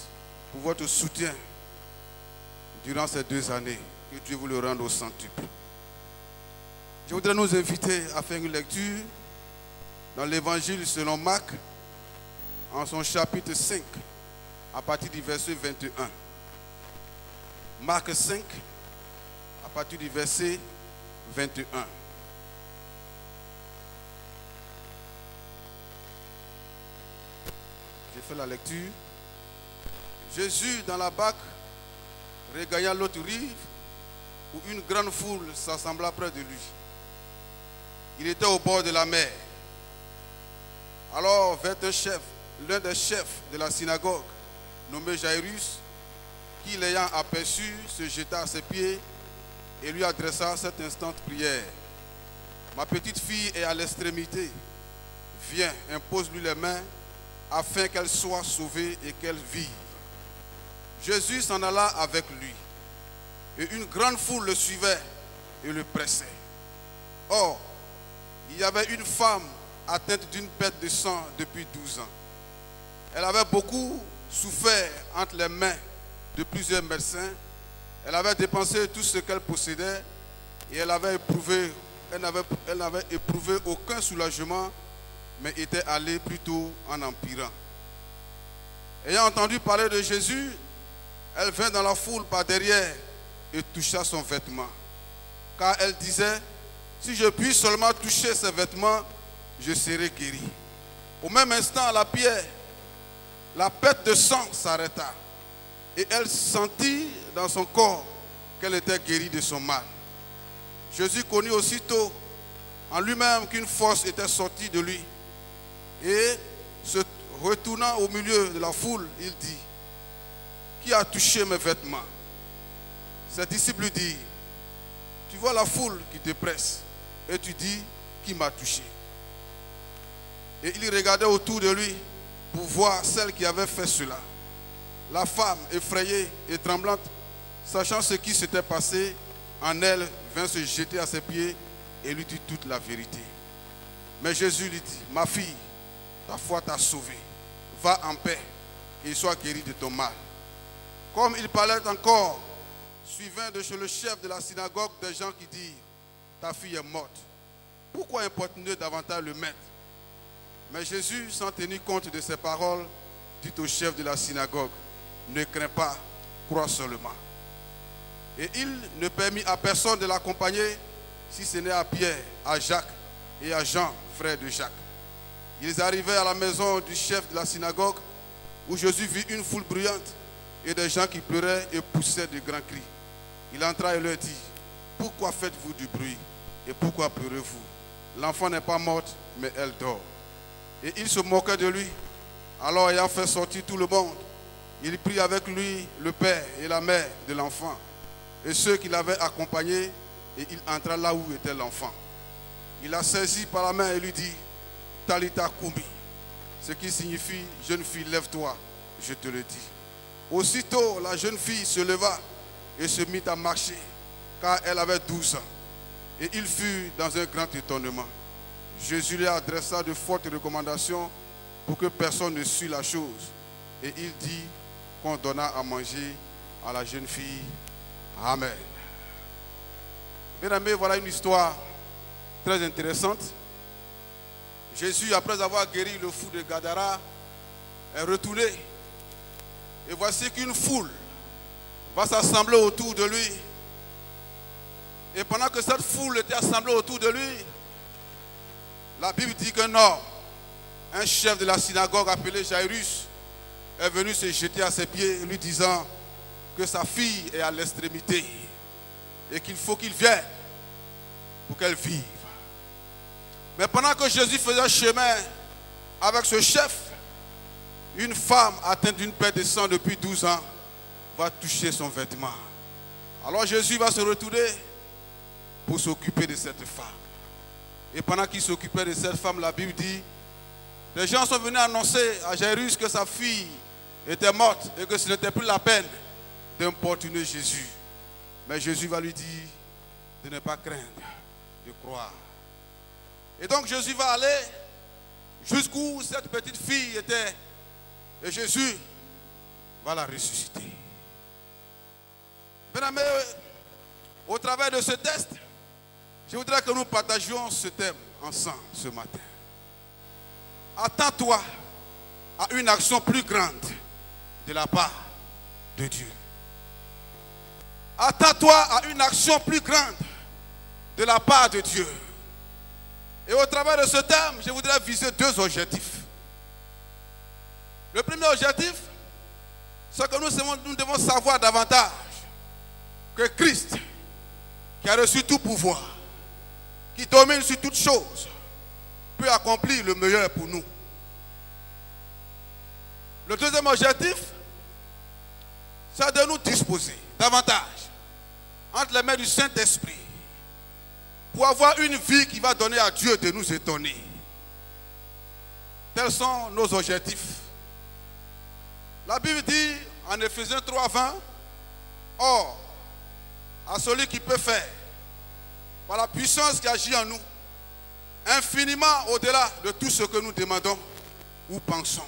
pour votre soutien durant ces 2 années. Que Dieu vous le rende au centuple. Je voudrais nous inviter à faire une lecture dans l'évangile selon Marc, en son chapitre 5, à partir du verset 21. Marc 5, à partir du verset 21. J'ai fait la lecture. Jésus, dans la barque, regagna l'autre rive, où une grande foule s'assembla près de lui. Il était au bord de la mer. Alors vint l'un des chefs de la synagogue, nommé Jairus, qui l'ayant aperçu, se jeta à ses pieds et lui adressa cette instante prière. Ma petite fille est à l'extrémité. Viens, impose-lui les mains, afin qu'elle soit sauvée et qu'elle vive. Jésus s'en alla avec lui. Et une grande foule le suivait et le pressait. Or, il y avait une femme atteinte d'une perte de sang depuis 12 ans. Elle avait beaucoup souffert entre les mains de plusieurs médecins. Elle avait dépensé tout ce qu'elle possédait et elle n'avait éprouvé aucun soulagement, mais était allée plutôt en empirant. Ayant entendu parler de Jésus, elle vint dans la foule par derrière et toucha son vêtement. Car elle disait, si je puis seulement toucher ses vêtements, je serai guéri. Au même instant, la pierre, la perte de sang s'arrêta. Et elle sentit dans son corps qu'elle était guérie de son mal. Jésus connut aussitôt en lui-même qu'une force était sortie de lui. Et se retournant au milieu de la foule, il dit, qui a touché mes vêtements? Ses disciples lui dirent, tu vois la foule qui te presse et tu dis, qui m'a touché? Et il regardait autour de lui pour voir celle qui avait fait cela. La femme, effrayée et tremblante, sachant ce qui s'était passé, en elle vint se jeter à ses pieds et lui dit toute la vérité. Mais Jésus lui dit, ma fille, ta foi t'a sauvée. Va en paix et sois guérie de ton mal. Comme il parlait encore, suivant de chez le chef de la synagogue des gens qui dirent, ta fille est morte. Pourquoi importuner davantage le maître? Mais Jésus, sans tenir compte de ces paroles, dit au chef de la synagogue, ne crains pas, crois seulement. Et il ne permit à personne de l'accompagner, si ce n'est à Pierre, à Jacques et à Jean, frère de Jacques. Ils arrivaient à la maison du chef de la synagogue, où Jésus vit une foule bruyante et des gens qui pleuraient et poussaient de grands cris. Il entra et leur dit, pourquoi faites-vous du bruit et pourquoi pleurez-vous? L'enfant n'est pas morte, mais elle dort. Et il se moquait de lui. Alors, ayant fait sortir tout le monde, il prit avec lui le père et la mère de l'enfant et ceux qui l'avaient accompagné, et il entra là où était l'enfant. Il la saisit par la main et lui dit, Talita Kumi, ce qui signifie, jeune fille, lève-toi, je te le dis. Aussitôt, la jeune fille se leva et se mit à marcher, car elle avait 12 ans. Et il fut dans un grand étonnement. Jésus lui adressa de fortes recommandations pour que personne ne sût la chose. Et il dit qu'on donna à manger à la jeune fille. Amen. Bien aimés, voilà une histoire très intéressante. Jésus, après avoir guéri le fou de Gadara, est retourné. Et voici qu'une foule va s'assembler autour de lui. Et pendant que cette foule était assemblée autour de lui, la Bible dit qu'un homme, un chef de la synagogue appelé Jairus, est venu se jeter à ses pieds, lui disant que sa fille est à l'extrémité et qu'il faut qu'il vienne pour qu'elle vive. Mais pendant que Jésus faisait chemin avec ce chef, une femme atteinte d'une perte de sang depuis 12 ans va toucher son vêtement. Alors Jésus va se retourner pour s'occuper de cette femme. Et pendant qu'il s'occupait de cette femme, la Bible dit, les gens sont venus annoncer à Jairus que sa fille était morte et que ce n'était plus la peine d'importuner Jésus. Mais Jésus va lui dire de ne pas craindre, de croire. Et donc Jésus va aller jusqu'où cette petite fille était. Et Jésus va la ressusciter. Bien-aimés, au travers de ce test, je voudrais que nous partagions ce thème ensemble ce matin. Attends-toi à une action plus grande de la part de Dieu. Attends-toi à une action plus grande de la part de Dieu. Et au travers de ce thème, je voudrais viser deux objectifs. Le premier objectif, c'est que nous devons savoir davantage que Christ, qui a reçu tout pouvoir, qui domine sur toutes choses, peut accomplir le meilleur pour nous. Le deuxième objectif, c'est de nous disposer davantage entre les mains du Saint-Esprit pour avoir une vie qui va donner à Dieu de nous étonner. Tels sont nos objectifs. La Bible dit en Éphésiens 3:20, or, à celui qui peut faire, par la puissance qui agit en nous, infiniment au-delà de tout ce que nous demandons ou pensons.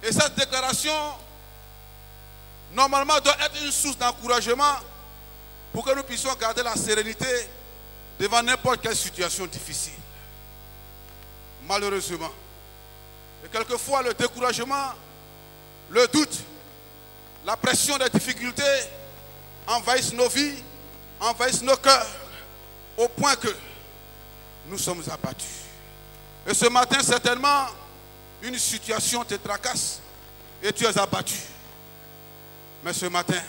Et cette déclaration, normalement, doit être une source d'encouragement pour que nous puissions garder la sérénité devant n'importe quelle situation difficile. Malheureusement, et quelquefois le découragement, le doute, la pression des difficultés envahissent nos vies, envahissent nos cœurs, au point que nous sommes abattus. Et ce matin, certainement, une situation te tracasse et tu es abattu. Mais ce matin,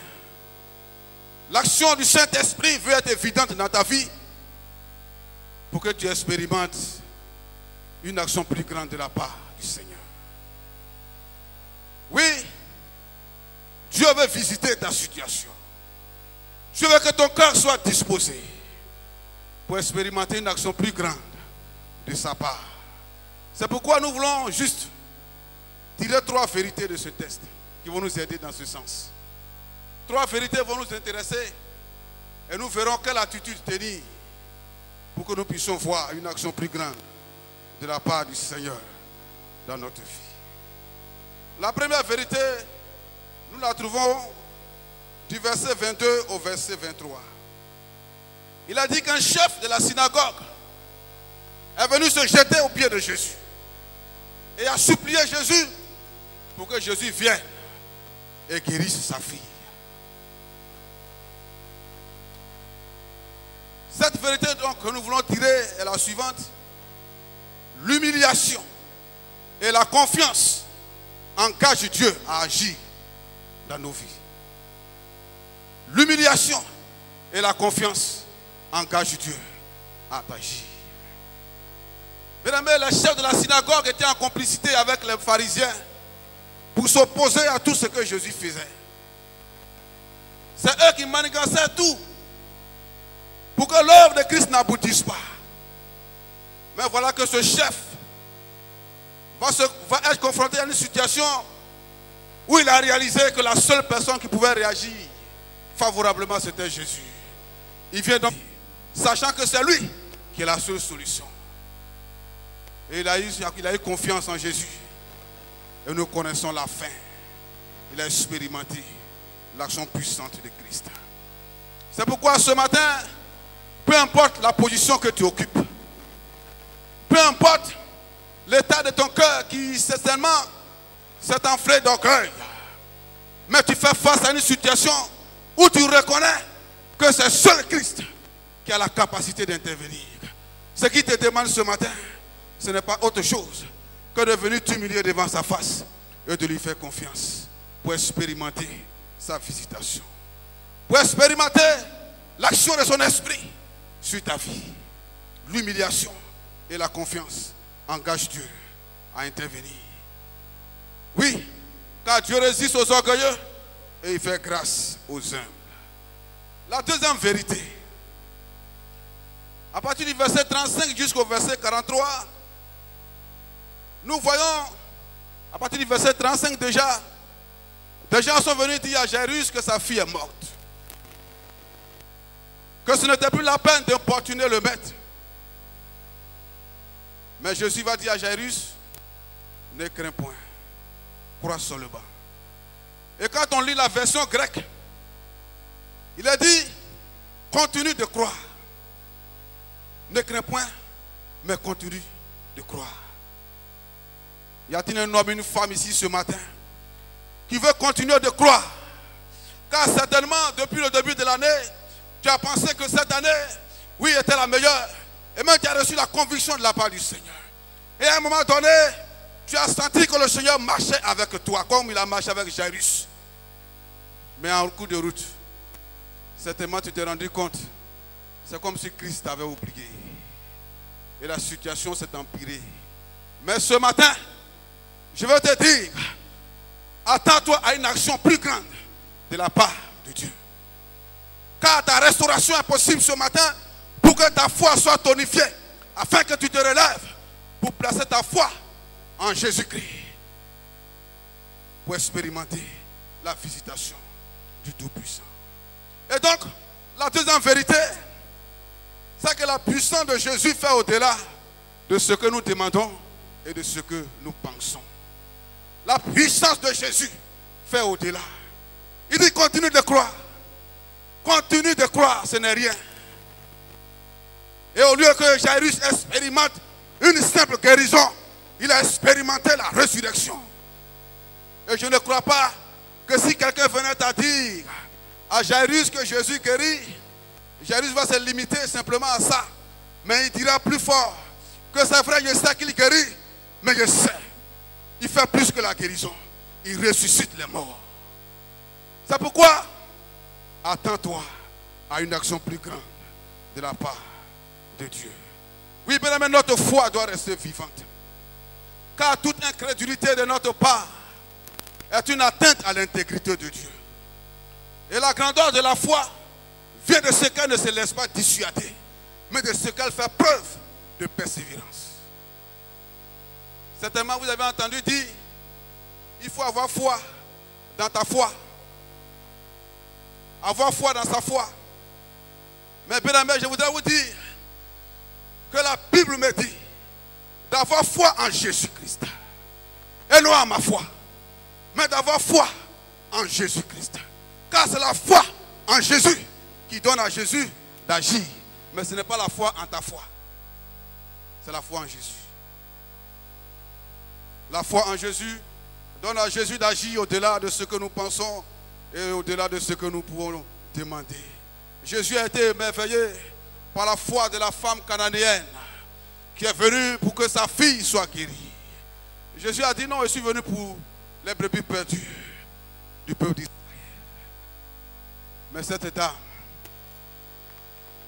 l'action du Saint-Esprit veut être évidente dans ta vie pour que tu expérimentes une action plus grande de la part du Seigneur. Oui, Dieu veut visiter ta situation. Dieu veut que ton cœur soit disposé pour expérimenter une action plus grande de sa part. C'est pourquoi nous voulons juste tirer 3 vérités de ce test qui vont nous aider dans ce sens. 3 vérités vont nous intéresser et nous verrons quelle attitude tenir pour que nous puissions voir une action plus grande de la part du Seigneur dans notre vie. La première vérité, nous la trouvons du verset 22 au verset 23. Il a dit qu'un chef de la synagogue est venu se jeter aux pieds de Jésus et a supplié Jésus pour que Jésus vienne et guérisse sa fille. Cette vérité donc que nous voulons tirer est la suivante. L'humiliation et la confiance engagent Dieu à agir dans nos vies. L'humiliation et la confiance engagent Dieu à agir. Mesdames, les chefs de la synagogue étaient en complicité avec les pharisiens pour s'opposer à tout ce que Jésus faisait. C'est eux qui manigançaient tout pour que l'œuvre de Christ n'aboutisse pas. Mais voilà que ce chef va être confronté à une situation où il a réalisé que la seule personne qui pouvait réagir favorablement, c'était Jésus. Il vient donc, sachant que c'est lui qui est la seule solution. Et il a eu confiance en Jésus. Et nous connaissons la fin. Il a expérimenté l'action puissante de Christ. C'est pourquoi ce matin, peu importe la position que tu occupes, peu importe l'état de ton cœur qui certainement s'est enflé d'orgueil, mais tu fais face à une situation où tu reconnais que c'est seul Christ qui a la capacité d'intervenir. Ce qui te demande ce matin, ce n'est pas autre chose que de venir t'humilier devant sa face et de lui faire confiance pour expérimenter sa visitation, pour expérimenter l'action de son esprit sur ta vie. L'humiliation et la confiance engagent Dieu à intervenir. Oui, car Dieu résiste aux orgueilleux et il fait grâce aux humbles. La deuxième vérité, à partir du verset 35 jusqu'au verset 43, nous voyons, à partir du verset 35 déjà, des gens sont venus dire à Jairus que sa fille est morte. Que ce n'était plus la peine d'importuner le maître. Mais Jésus va dire à Jairus, ne crains point, crois seulement. Et quand on lit la version grecque, il a dit, continue de croire. Ne crains point, mais continue de croire. Y a-t-il un homme, une femme ici ce matin qui veut continuer de croire? Car certainement, depuis le début de l'année, tu as pensé que cette année, oui, était la meilleure. Et même tu as reçu la conviction de la part du Seigneur. Et à un moment donné, tu as senti que le Seigneur marchait avec toi, comme il a marché avec Jairus. Mais en cours de route, certainement tu t'es rendu compte, c'est comme si Christ t'avait oublié. Et la situation s'est empirée. Mais ce matin, je veux te dire, attends-toi à une action plus grande de la part de Dieu. Car ta restauration est possible ce matin pour que ta foi soit tonifiée, afin que tu te relèves pour placer ta foi en Jésus-Christ, pour expérimenter la visitation du Tout-Puissant. Et donc, la deuxième vérité, c'est que la puissance de Jésus fait au-delà de ce que nous demandons et de ce que nous pensons. La puissance de Jésus fait au-delà. Il dit continue de croire. Continue de croire, ce n'est rien. Et au lieu que Jairus expérimente une simple guérison, il a expérimenté la résurrection. Et je ne crois pas que si quelqu'un venait à dire à Jairus que Jésus guérit, Jairus va se limiter simplement à ça. Mais il dira plus fort que c'est vrai, je sais qu'il guérit, mais je sais, il fait plus que la guérison. Il ressuscite les morts. C'est pourquoi, attends-toi à une action plus grande de la part de Dieu. Oui, bien aimé, notre foi doit rester vivante. Car toute incrédulité de notre part est une atteinte à l'intégrité de Dieu. Et la grandeur de la foi vient de ce qu'elle ne se laisse pas dissuader, mais de ce qu'elle fait preuve de persévérance. Certainement, vous avez entendu dire, il faut avoir foi dans ta foi. Avoir foi dans sa foi. Mais bien aimé, je voudrais vous dire que la Bible me dit d'avoir foi en Jésus-Christ. Et non à ma foi, mais d'avoir foi en Jésus-Christ. Car c'est la foi en Jésus qui donne à Jésus d'agir. Mais ce n'est pas la foi en ta foi. C'est la foi en Jésus. La foi en Jésus donne à Jésus d'agir au-delà de ce que nous pensons et au-delà de ce que nous pouvons demander. Jésus a été émerveillé par la foi de la femme cananéenne qui est venue pour que sa fille soit guérie. Jésus a dit non, je suis venu pour les brebis perdues du peuple d'Israël. Mais cette dame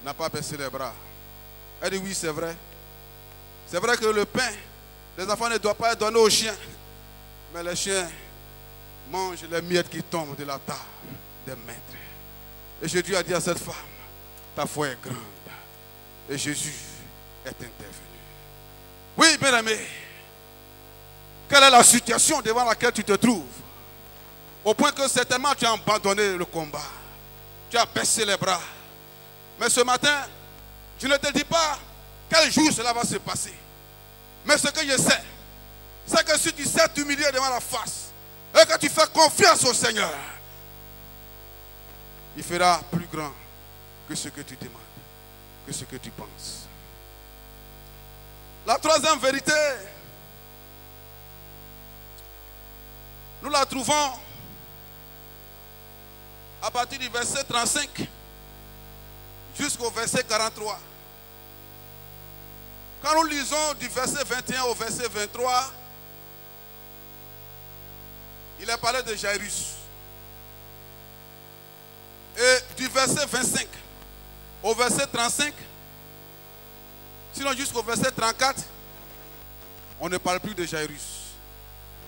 n'a pas baissé les bras. Elle dit oui, c'est vrai. C'est vrai que le pain des enfants ne doit pas être donné aux chiens. Mais les chiens mangent les miettes qui tombent de la table des maîtres. Et Jésus a dit à cette femme, ta foi est grande. Et Jésus est intervenu. Oui, bien aimé, quelle est la situation devant laquelle tu te trouves? Au point que certainement tu as abandonné le combat. Tu as baissé les bras. Mais ce matin, je ne te dis pas quel jour cela va se passer. Mais ce que je sais, c'est que si tu sais t'humilier devant la face et que tu fais confiance au Seigneur, il fera plus grand que ce que tu demandes, que ce que tu penses. La troisième vérité, nous la trouvons à partir du verset 35 jusqu'au verset 43. Quand nous lisons du verset 21 au verset 23, il est parlé de Jairus. Et du verset 25 au verset 35, sinon jusqu'au verset 34, on ne parle plus de Jairus.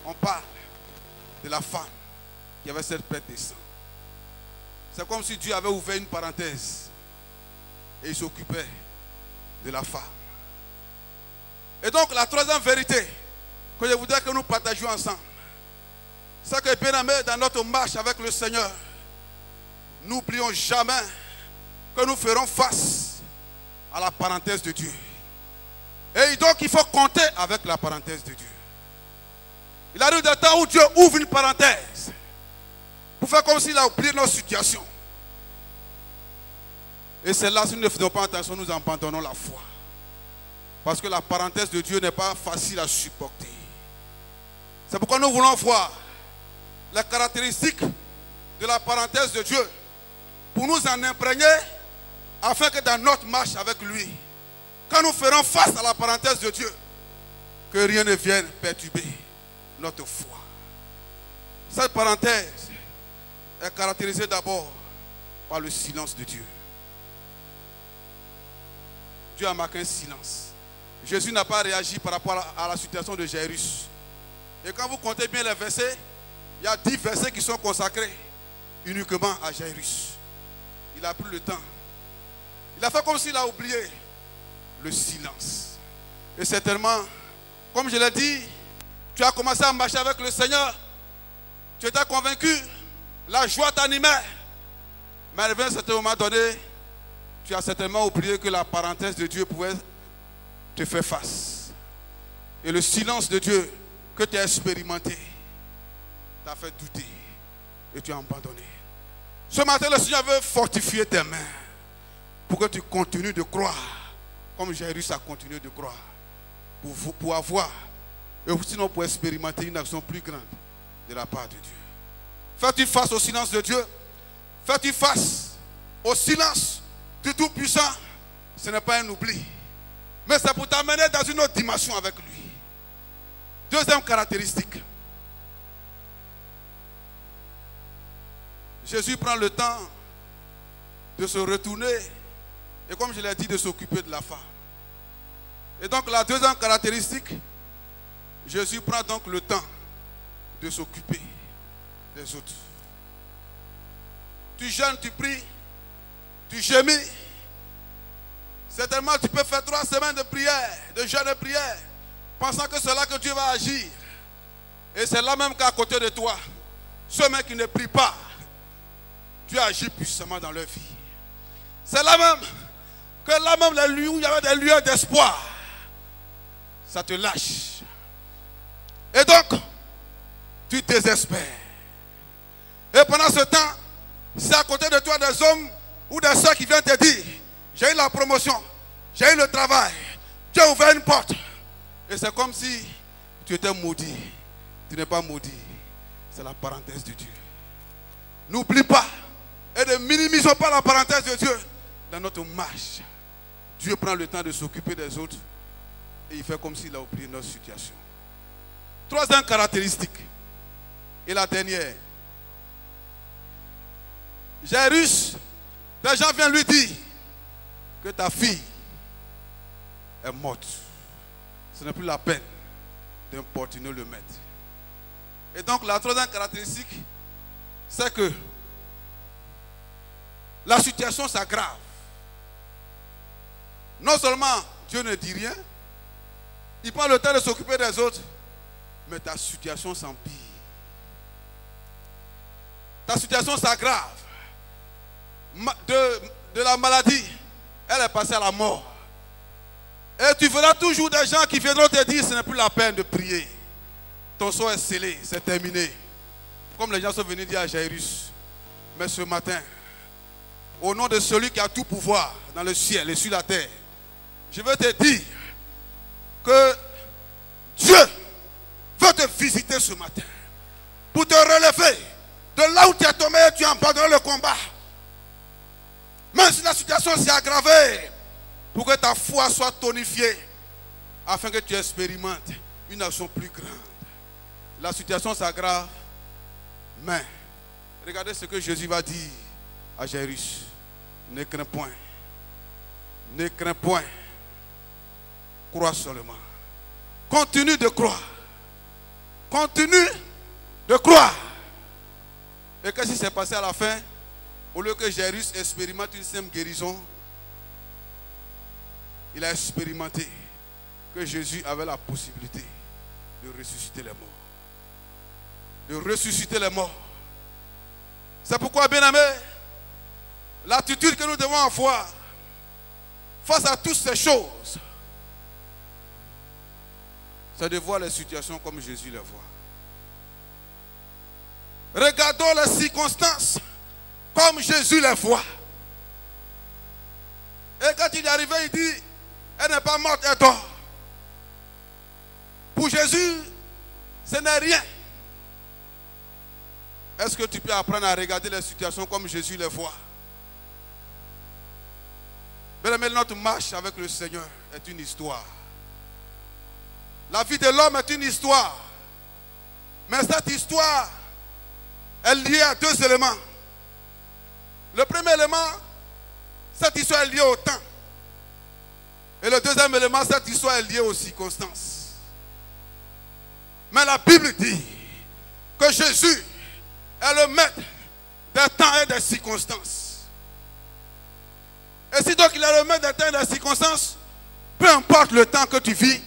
On parle de la femme qui avait cette perte de sang. C'est comme si Dieu avait ouvert une parenthèse et il s'occupait de la femme. Et donc la troisième vérité que je voudrais que nous partagions ensemble, c'est que bien aimé, dans notre marche avec le Seigneur, n'oublions jamais que nous ferons face à la parenthèse de Dieu. Et donc il faut compter avec la parenthèse de Dieu. Il arrive des temps où Dieu ouvre une parenthèse pour faire comme s'il a oublié notre situation. Et c'est là, si nous ne faisons pas attention, nous abandonnons la foi. Parce que la parenthèse de Dieu n'est pas facile à supporter. C'est pourquoi nous voulons voir les caractéristiques de la parenthèse de Dieu pour nous en imprégner afin que dans notre marche avec lui, quand nous ferons face à la parenthèse de Dieu, que rien ne vienne perturber notre foi. Cette parenthèse est caractérisée d'abord par le silence de Dieu. Dieu a marqué un silence. Jésus n'a pas réagi par rapport à la situation de Jairus. Et quand vous comptez bien les versets, il y a 10 versets qui sont consacrés uniquement à Jairus. Il a pris le temps. Il a fait comme s'il a oublié le silence. Et certainement, comme je l'ai dit, tu as commencé à marcher avec le Seigneur. Tu étais convaincu. La joie t'animait. Mais à un certain moment donné, tu as certainement oublié que la parenthèse de Dieu pouvait te faire face. Et le silence de Dieu que tu as expérimenté t'a fait douter. Et tu as abandonné. Ce matin, le Seigneur veut fortifier tes mains pour que tu continues de croire comme Jairus a continué de croire. Pour avoir, et sinon pour expérimenter une action plus grande de la part de Dieu. Fais-tu face au silence de Dieu? Fais-tu face au silence du Tout-Puissant? Ce n'est pas un oubli, mais c'est pour t'amener dans une autre dimension avec lui. Deuxième caractéristique. Jésus prend le temps de se retourner et, comme je l'ai dit, de s'occuper de la femme. Et donc la deuxième caractéristique, Jésus prend donc le temps de s'occuper des autres. Tu jeûnes, tu pries, tu gémis. Certainement tu peux faire 3 semaines de prière, de jeûne et prière, pensant que c'est là que Dieu va agir. Et c'est là même qu'à côté de toi, ceux qui ne prient pas, Dieu agit puissamment dans leur vie. C'est là même que là même les lieux où il y avait des lueurs d'espoir, ça te lâche. Et donc, tu désespères. Et pendant ce temps, c'est à côté de toi des hommes ou des soeurs qui viennent te dire, j'ai eu la promotion, j'ai eu le travail, tu as ouvert une porte. Et c'est comme si tu étais maudit. Tu n'es pas maudit. C'est la parenthèse de Dieu. N'oublie pas et ne minimisons pas la parenthèse de Dieu dans notre marche. Dieu prend le temps de s'occuper des autres et il fait comme s'il a oublié notre situation. Troisième caractéristique et la dernière. Jairus, des gens viennent lui dire que ta fille est morte. Ce n'est plus la peine d'importuner le maître. Et donc la troisième caractéristique, c'est que la situation s'aggrave. Non seulement Dieu ne dit rien, il prend le temps de s'occuper des autres, mais ta situation s'empire. Ta situation s'aggrave. De la maladie, elle est passée à la mort. Et tu verras toujours des gens qui viendront te dire ce n'est plus la peine de prier. Ton sort est scellé, c'est terminé. Comme les gens sont venus dire à Jairus. Mais ce matin, au nom de celui qui a tout pouvoir dans le ciel et sur la terre, je veux te dire que Dieu veut te visiter ce matin pour te relever de là où tu es tombé et tu as abandonné le combat. Même si la situation s'est aggravée, pour que ta foi soit tonifiée, afin que tu expérimentes une action plus grande. La situation s'aggrave, mais regardez ce que Jésus va dire à Jairus. Ne crains point. Ne crains point. Crois seulement. Continue de croire. Continue de croire. Et qu'est-ce qui s'est passé à la fin? Au lieu que Jairus expérimente une simple guérison, il a expérimenté que Jésus avait la possibilité de ressusciter les morts. De ressusciter les morts. C'est pourquoi, bien-aimés, l'attitude que nous devons avoir face à toutes ces choses, c'est de voir les situations comme Jésus les voit. Regardons les circonstances comme Jésus les voit. Et quand il est arrivé, il dit, elle n'est pas morte, elle dort. Pour Jésus, ce n'est rien. Est-ce que tu peux apprendre à regarder les situations comme Jésus les voit? Bien-aimé, notre marche avec le Seigneur est une histoire. La vie de l'homme est une histoire. Mais cette histoire est liée à deux éléments. Le premier élément, cette histoire est liée au temps. Et le deuxième élément, cette histoire est liée aux circonstances. Mais la Bible dit que Jésus est le maître des temps et des circonstances. Et si donc il est le maître des temps et des circonstances, peu importe le temps que tu vis,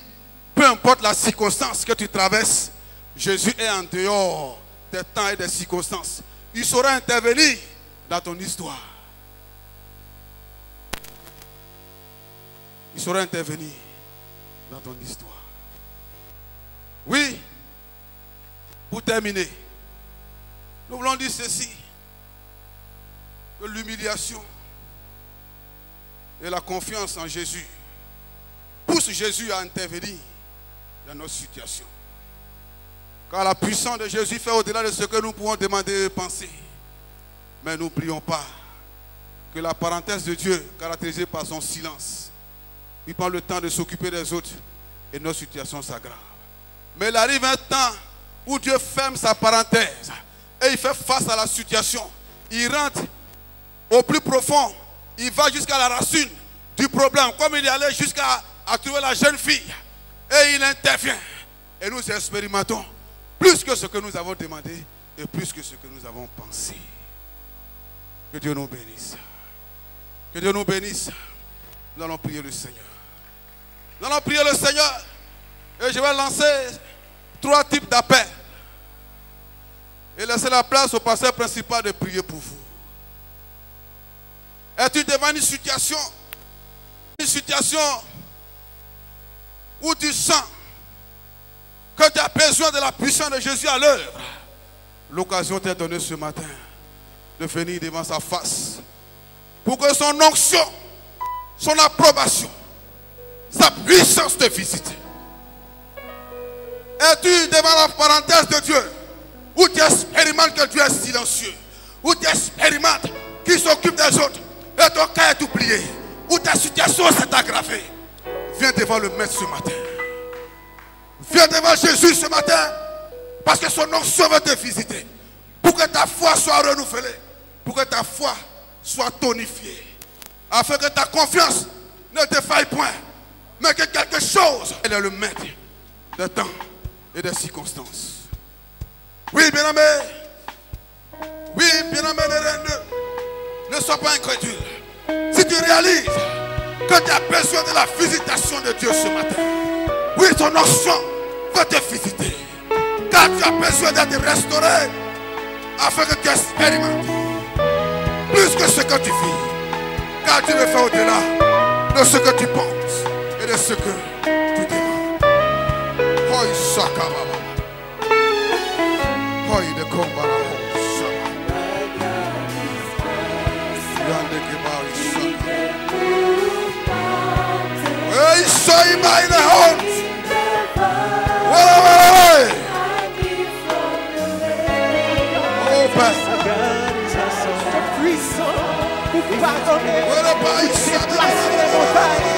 peu importe la circonstance que tu traverses, Jésus est en dehors des temps et des circonstances. Il saura intervenir dans ton histoire. Il saura intervenir dans ton histoire. Oui, pour terminer, nous voulons dire ceci, que l'humiliation et la confiance en Jésus poussent Jésus à intervenir dans nos situations. Car la puissance de Jésus fait au-delà de ce que nous pouvons demander et penser. Mais n'oublions pas que la parenthèse de Dieu, caractérisée par son silence, il prend le temps de s'occuper des autres et nos situations s'aggravent. Mais il arrive un temps où Dieu ferme sa parenthèse et il fait face à la situation. Il rentre au plus profond. Il va jusqu'à la racine du problème, comme il y allait jusqu'à trouver la jeune fille. Et il intervient. Et nous expérimentons plus que ce que nous avons demandé et plus que ce que nous avons pensé. Que Dieu nous bénisse. Que Dieu nous bénisse. Nous allons prier le Seigneur. Nous allons prier le Seigneur. Et je vais lancer 3 types d'appels. Et laisser la place au pasteur principal de prier pour vous. Es-tu devant une situation où tu sens que tu as besoin de la puissance de Jésus à l'œuvre? L'occasion t'est donnée ce matin de venir devant sa face pour que son onction, son approbation, sa puissance te visite. Es-tu devant la parenthèse de Dieu où tu expérimentes que Dieu est silencieux, où tu expérimentes qu'il s'occupe des autres et ton cas est oublié, où ta situation s'est aggravée? Viens devant le Maître ce matin. Viens devant Jésus ce matin parce que son onction va te visiter pour que ta foi soit renouvelée, pour que ta foi soit tonifiée, afin que ta confiance ne te faille point, mais que quelque chose, elle est le maître des temps et des circonstances. Oui, bien-aimé. Oui, bien-aimé, ne sois pas incrédule. Si tu réalises que tu as besoin de la visitation de Dieu ce matin, oui, ton onction va te visiter. Car tu as besoin d'être restauré afin que tu expérimentes plus que ce que tu vis. Car Dieu le fait au-delà de ce que tu penses et de ce que tu demandes. Oh, Isakababa. Oh, il est comme Hey, say by the horns. Wait. Open. Puissant pour pardonner, déplacer les montagnes,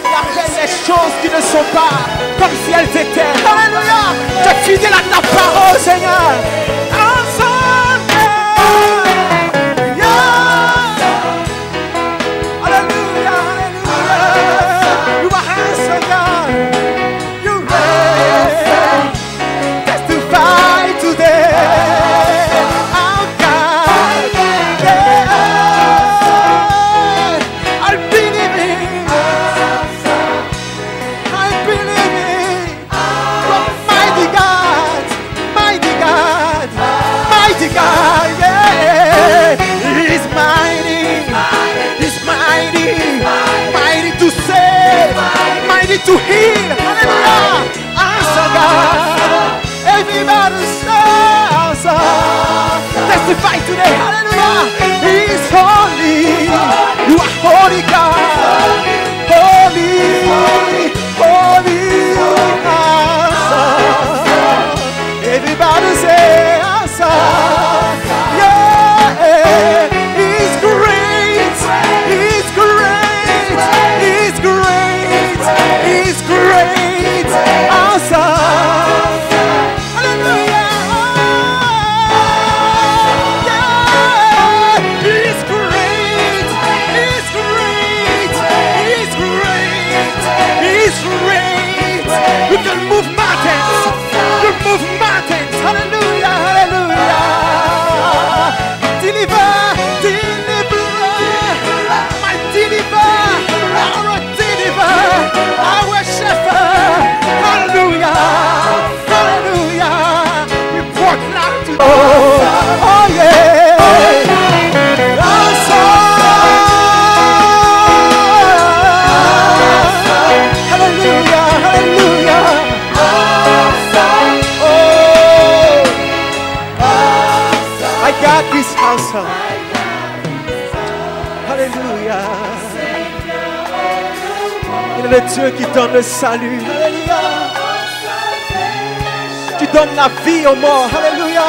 garder les choses qui ne sont pas comme si elles étaient. Alléluia. Tu es fidèle à ta parole, Seigneur. Testify today, hallelujah. He is holy. You are holy God. Holy, holy, awesome. Everybody say awesome. Yeah, He's great. He's great. He's great. He's great. Awesome. Hallelujah. Yeah, He's great. He's great. He's great. He's great. You can move mountains. You move mountains. Hallelujah. Hallelujah. Deliver. Deliver. My deliver. Our deliver. Our shepherd. Hallelujah. Hallelujah. We proclaim to oh yeah. Hallelujah, hallelujah. Oh, I got this house. Alléluia. Il est le Dieu qui donne le salut. Alléluia. Tu donnes la vie aux morts. Alléluia.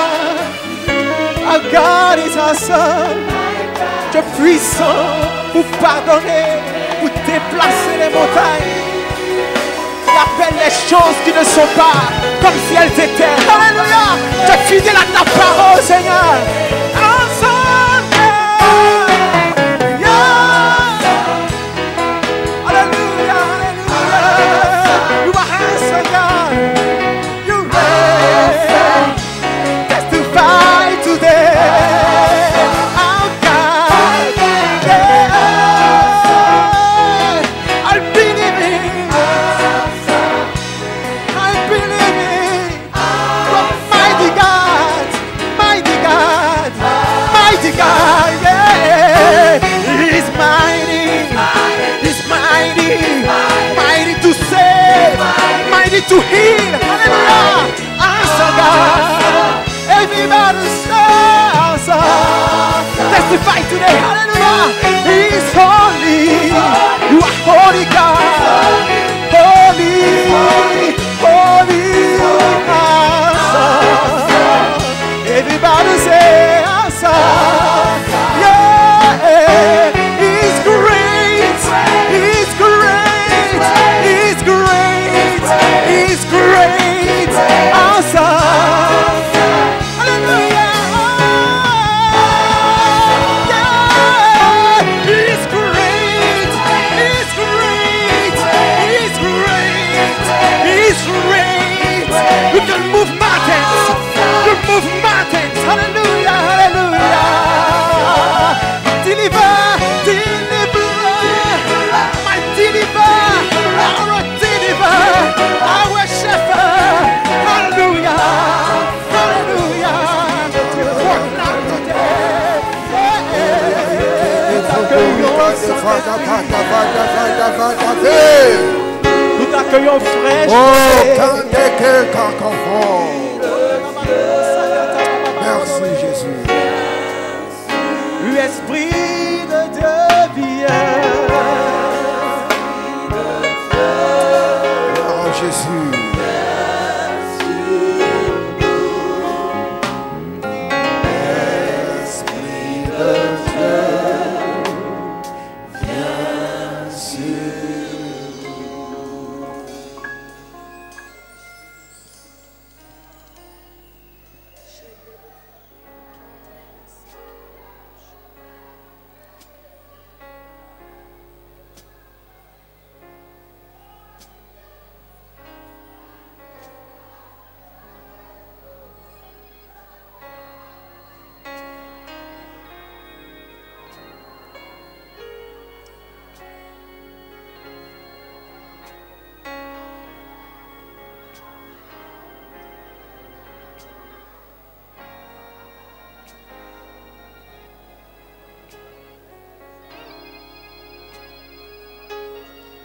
Our God is awesome. Tu es puissant pour pardonner, pour déplacer les montagnes. Il appelle les choses qui ne sont pas comme si elles étaient. Alléluia. Tu es fidèle à ta parole, Seigneur. Awesome. Yeah. Hallelujah, hallelujah. You are awesome, God. You reign. Testify today. Our God. Yeah. I believe in. I believe in. You're mighty God. Mighty God. Mighty God. Yeah. He's mighty. He's mighty. Mighty to save. Mighty to heal. Hallelujah. Awesome God. Everybody say awesome. Testify today. Hallelujah. He's holy. You are holy God. Holy. Holy. Awesome. Everybody say awesome. Yeah. He's great. He's great. He's great. He's great. Awesome. Hallelujah. Yeah. He's great. He's great. He's great. He's great. You can move mountains. You move mountains. Hallelujah. Hallelujah. Deliver. Deliver. My deliver. Our deliver. Our shepherd. Hallelujah. Hallelujah. Nous t'accueillons fraîche. Oh, merci Jésus. L'Esprit de Dieu vient. Oh Jésus. Esprit de Dieu, viens sur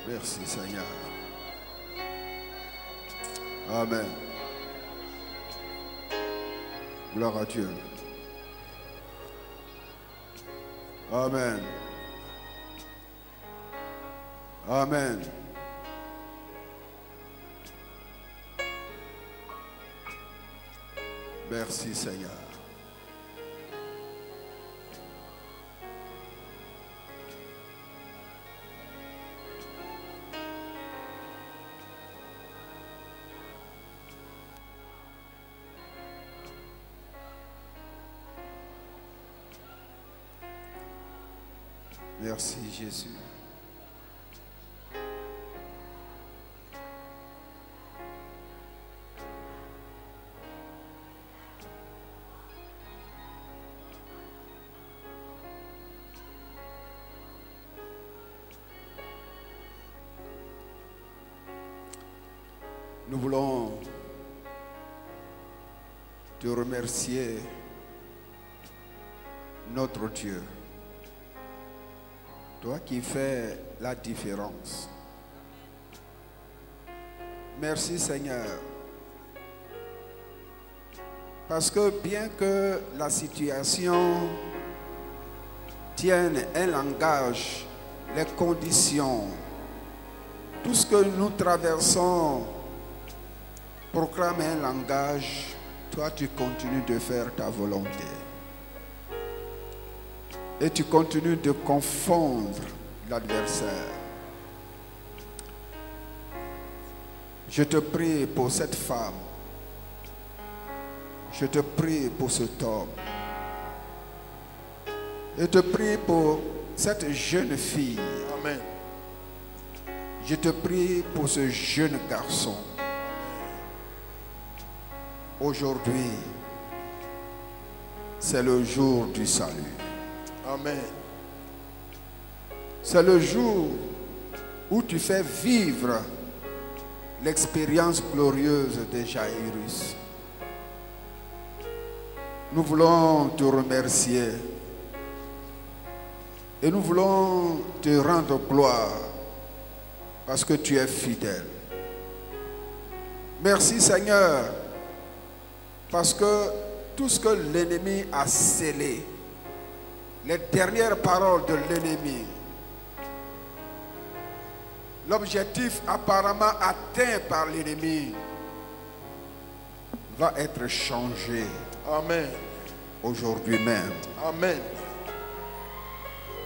Merci Seigneur. Amen. Gloire à Dieu. Amen. Amen. Merci Seigneur. Merci Jésus. Nous voulons te remercier, notre Dieu. Toi qui fais la différence. Merci Seigneur. Parce que bien que la situation tienne un langage, les conditions, tout ce que nous traversons proclame un langage, toi tu continues de faire ta volonté. Et tu continues de confondre l'adversaire. Je te prie pour cette femme. Je te prie pour cet homme. Je te prie pour cette jeune fille. Amen. Je te prie pour ce jeune garçon. Aujourd'hui, c'est le jour du salut. Amen. C'est le jour où tu fais vivre l'expérience glorieuse de Jairus. Nous voulons te remercier et nous voulons te rendre gloire parce que tu es fidèle. Merci Seigneur parce que tout ce que l'ennemi a scellé, les dernières paroles de l'ennemi, l'objectif apparemment atteint par l'ennemi va être changé. Amen. Aujourd'hui même. Amen.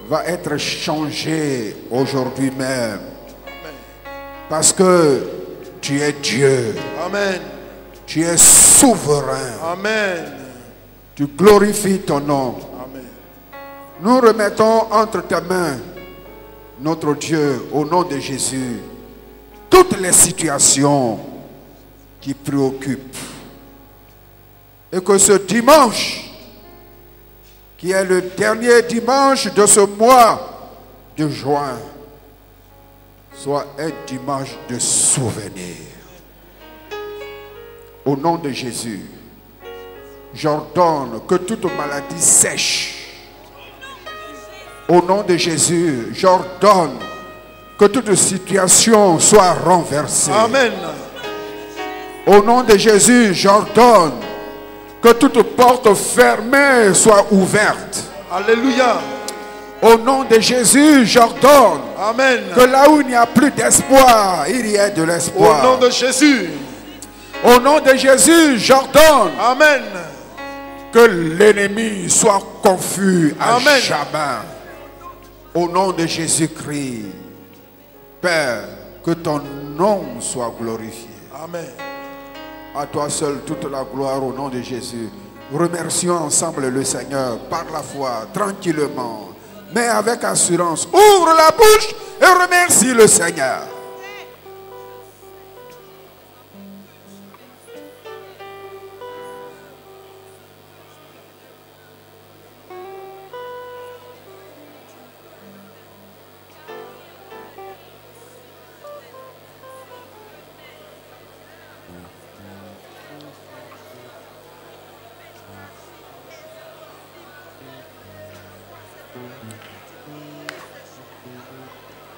Va être changé aujourd'hui même. Amen. Parce que tu es Dieu. Amen. Tu es souverain. Amen. Tu glorifies ton nom. Amen. Nous remettons entre tes mains, notre Dieu, au nom de Jésus, toutes les situations qui préoccupent. Et que ce dimanche, qui est le dernier dimanche de ce mois de juin, soit un dimanche de souvenir. Au nom de Jésus, j'ordonne que toute maladie sèche. Au nom de Jésus, j'ordonne que toute situation soit renversée. Amen. Au nom de Jésus, j'ordonne que toute porte fermée soit ouverte. Alléluia. Au nom de Jésus, j'ordonne Amen. que là où il n'y a plus d'espoir, il y ait de l'espoir. Au nom de Jésus. Au nom de Jésus, j'ordonne Amen. que l'ennemi soit confus à Amen. jamais. Au nom de Jésus-Christ, Père, que ton nom soit glorifié. Amen. À toi seul toute la gloire au nom de Jésus. Remercions ensemble le Seigneur par la foi, tranquillement, mais avec assurance. Ouvre la bouche et remercie le Seigneur.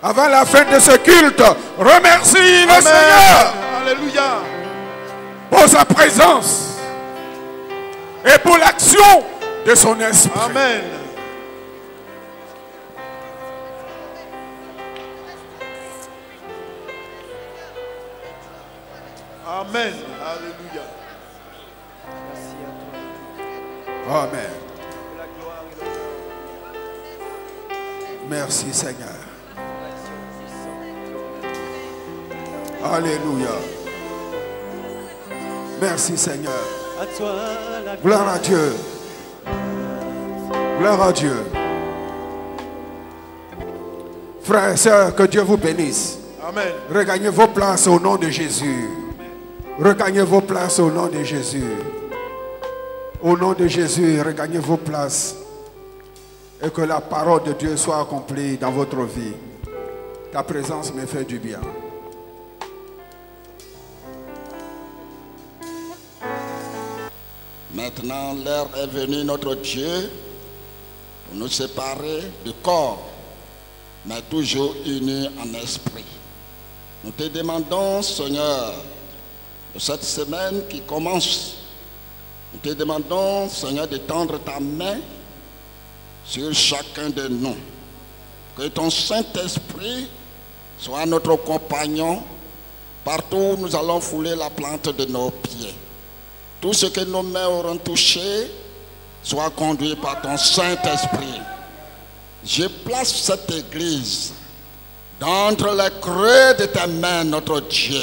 Avant la fin de ce culte, remercie le Seigneur. Alléluia. Pour sa présence et pour l'action de son esprit. Amen. Amen. Alléluia. Amen. Merci Seigneur. Alléluia. Merci Seigneur. Gloire à Dieu. Gloire à Dieu. Frères et sœurs, que Dieu vous bénisse. Amen. Regagnez vos places au nom de Jésus. Regagnez vos places au nom de Jésus. Au nom de Jésus, regagnez vos places. Et que la parole de Dieu soit accomplie dans votre vie. Ta présence me fait du bien. Maintenant, l'heure est venue, notre Dieu, pour nous séparer du corps, mais toujours unis en esprit. Nous te demandons, Seigneur, de cette semaine qui commence, nous te demandons, Seigneur, de tendre ta main sur chacun de nous. Que ton Saint-Esprit soit notre compagnon partout où nous allons fouler la plante de nos pieds. Tout ce que nos mains auront touché soit conduit par ton Saint-Esprit. Je place cette église d'entre les creux de tes mains, notre Dieu.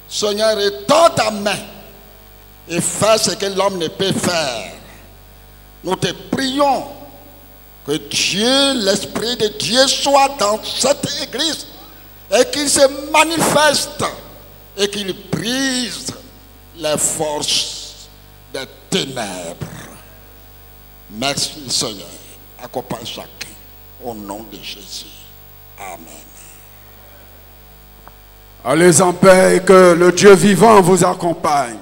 Seigneur, étends ta main et fais ce que l'homme ne peut faire. Nous te prions que Dieu, l'Esprit de Dieu soit dans cette église et qu'il se manifeste et qu'il brise les forces des ténèbres. Merci Seigneur. Accompagne chacun au nom de Jésus. Amen. Allez en paix et que le Dieu vivant vous accompagne.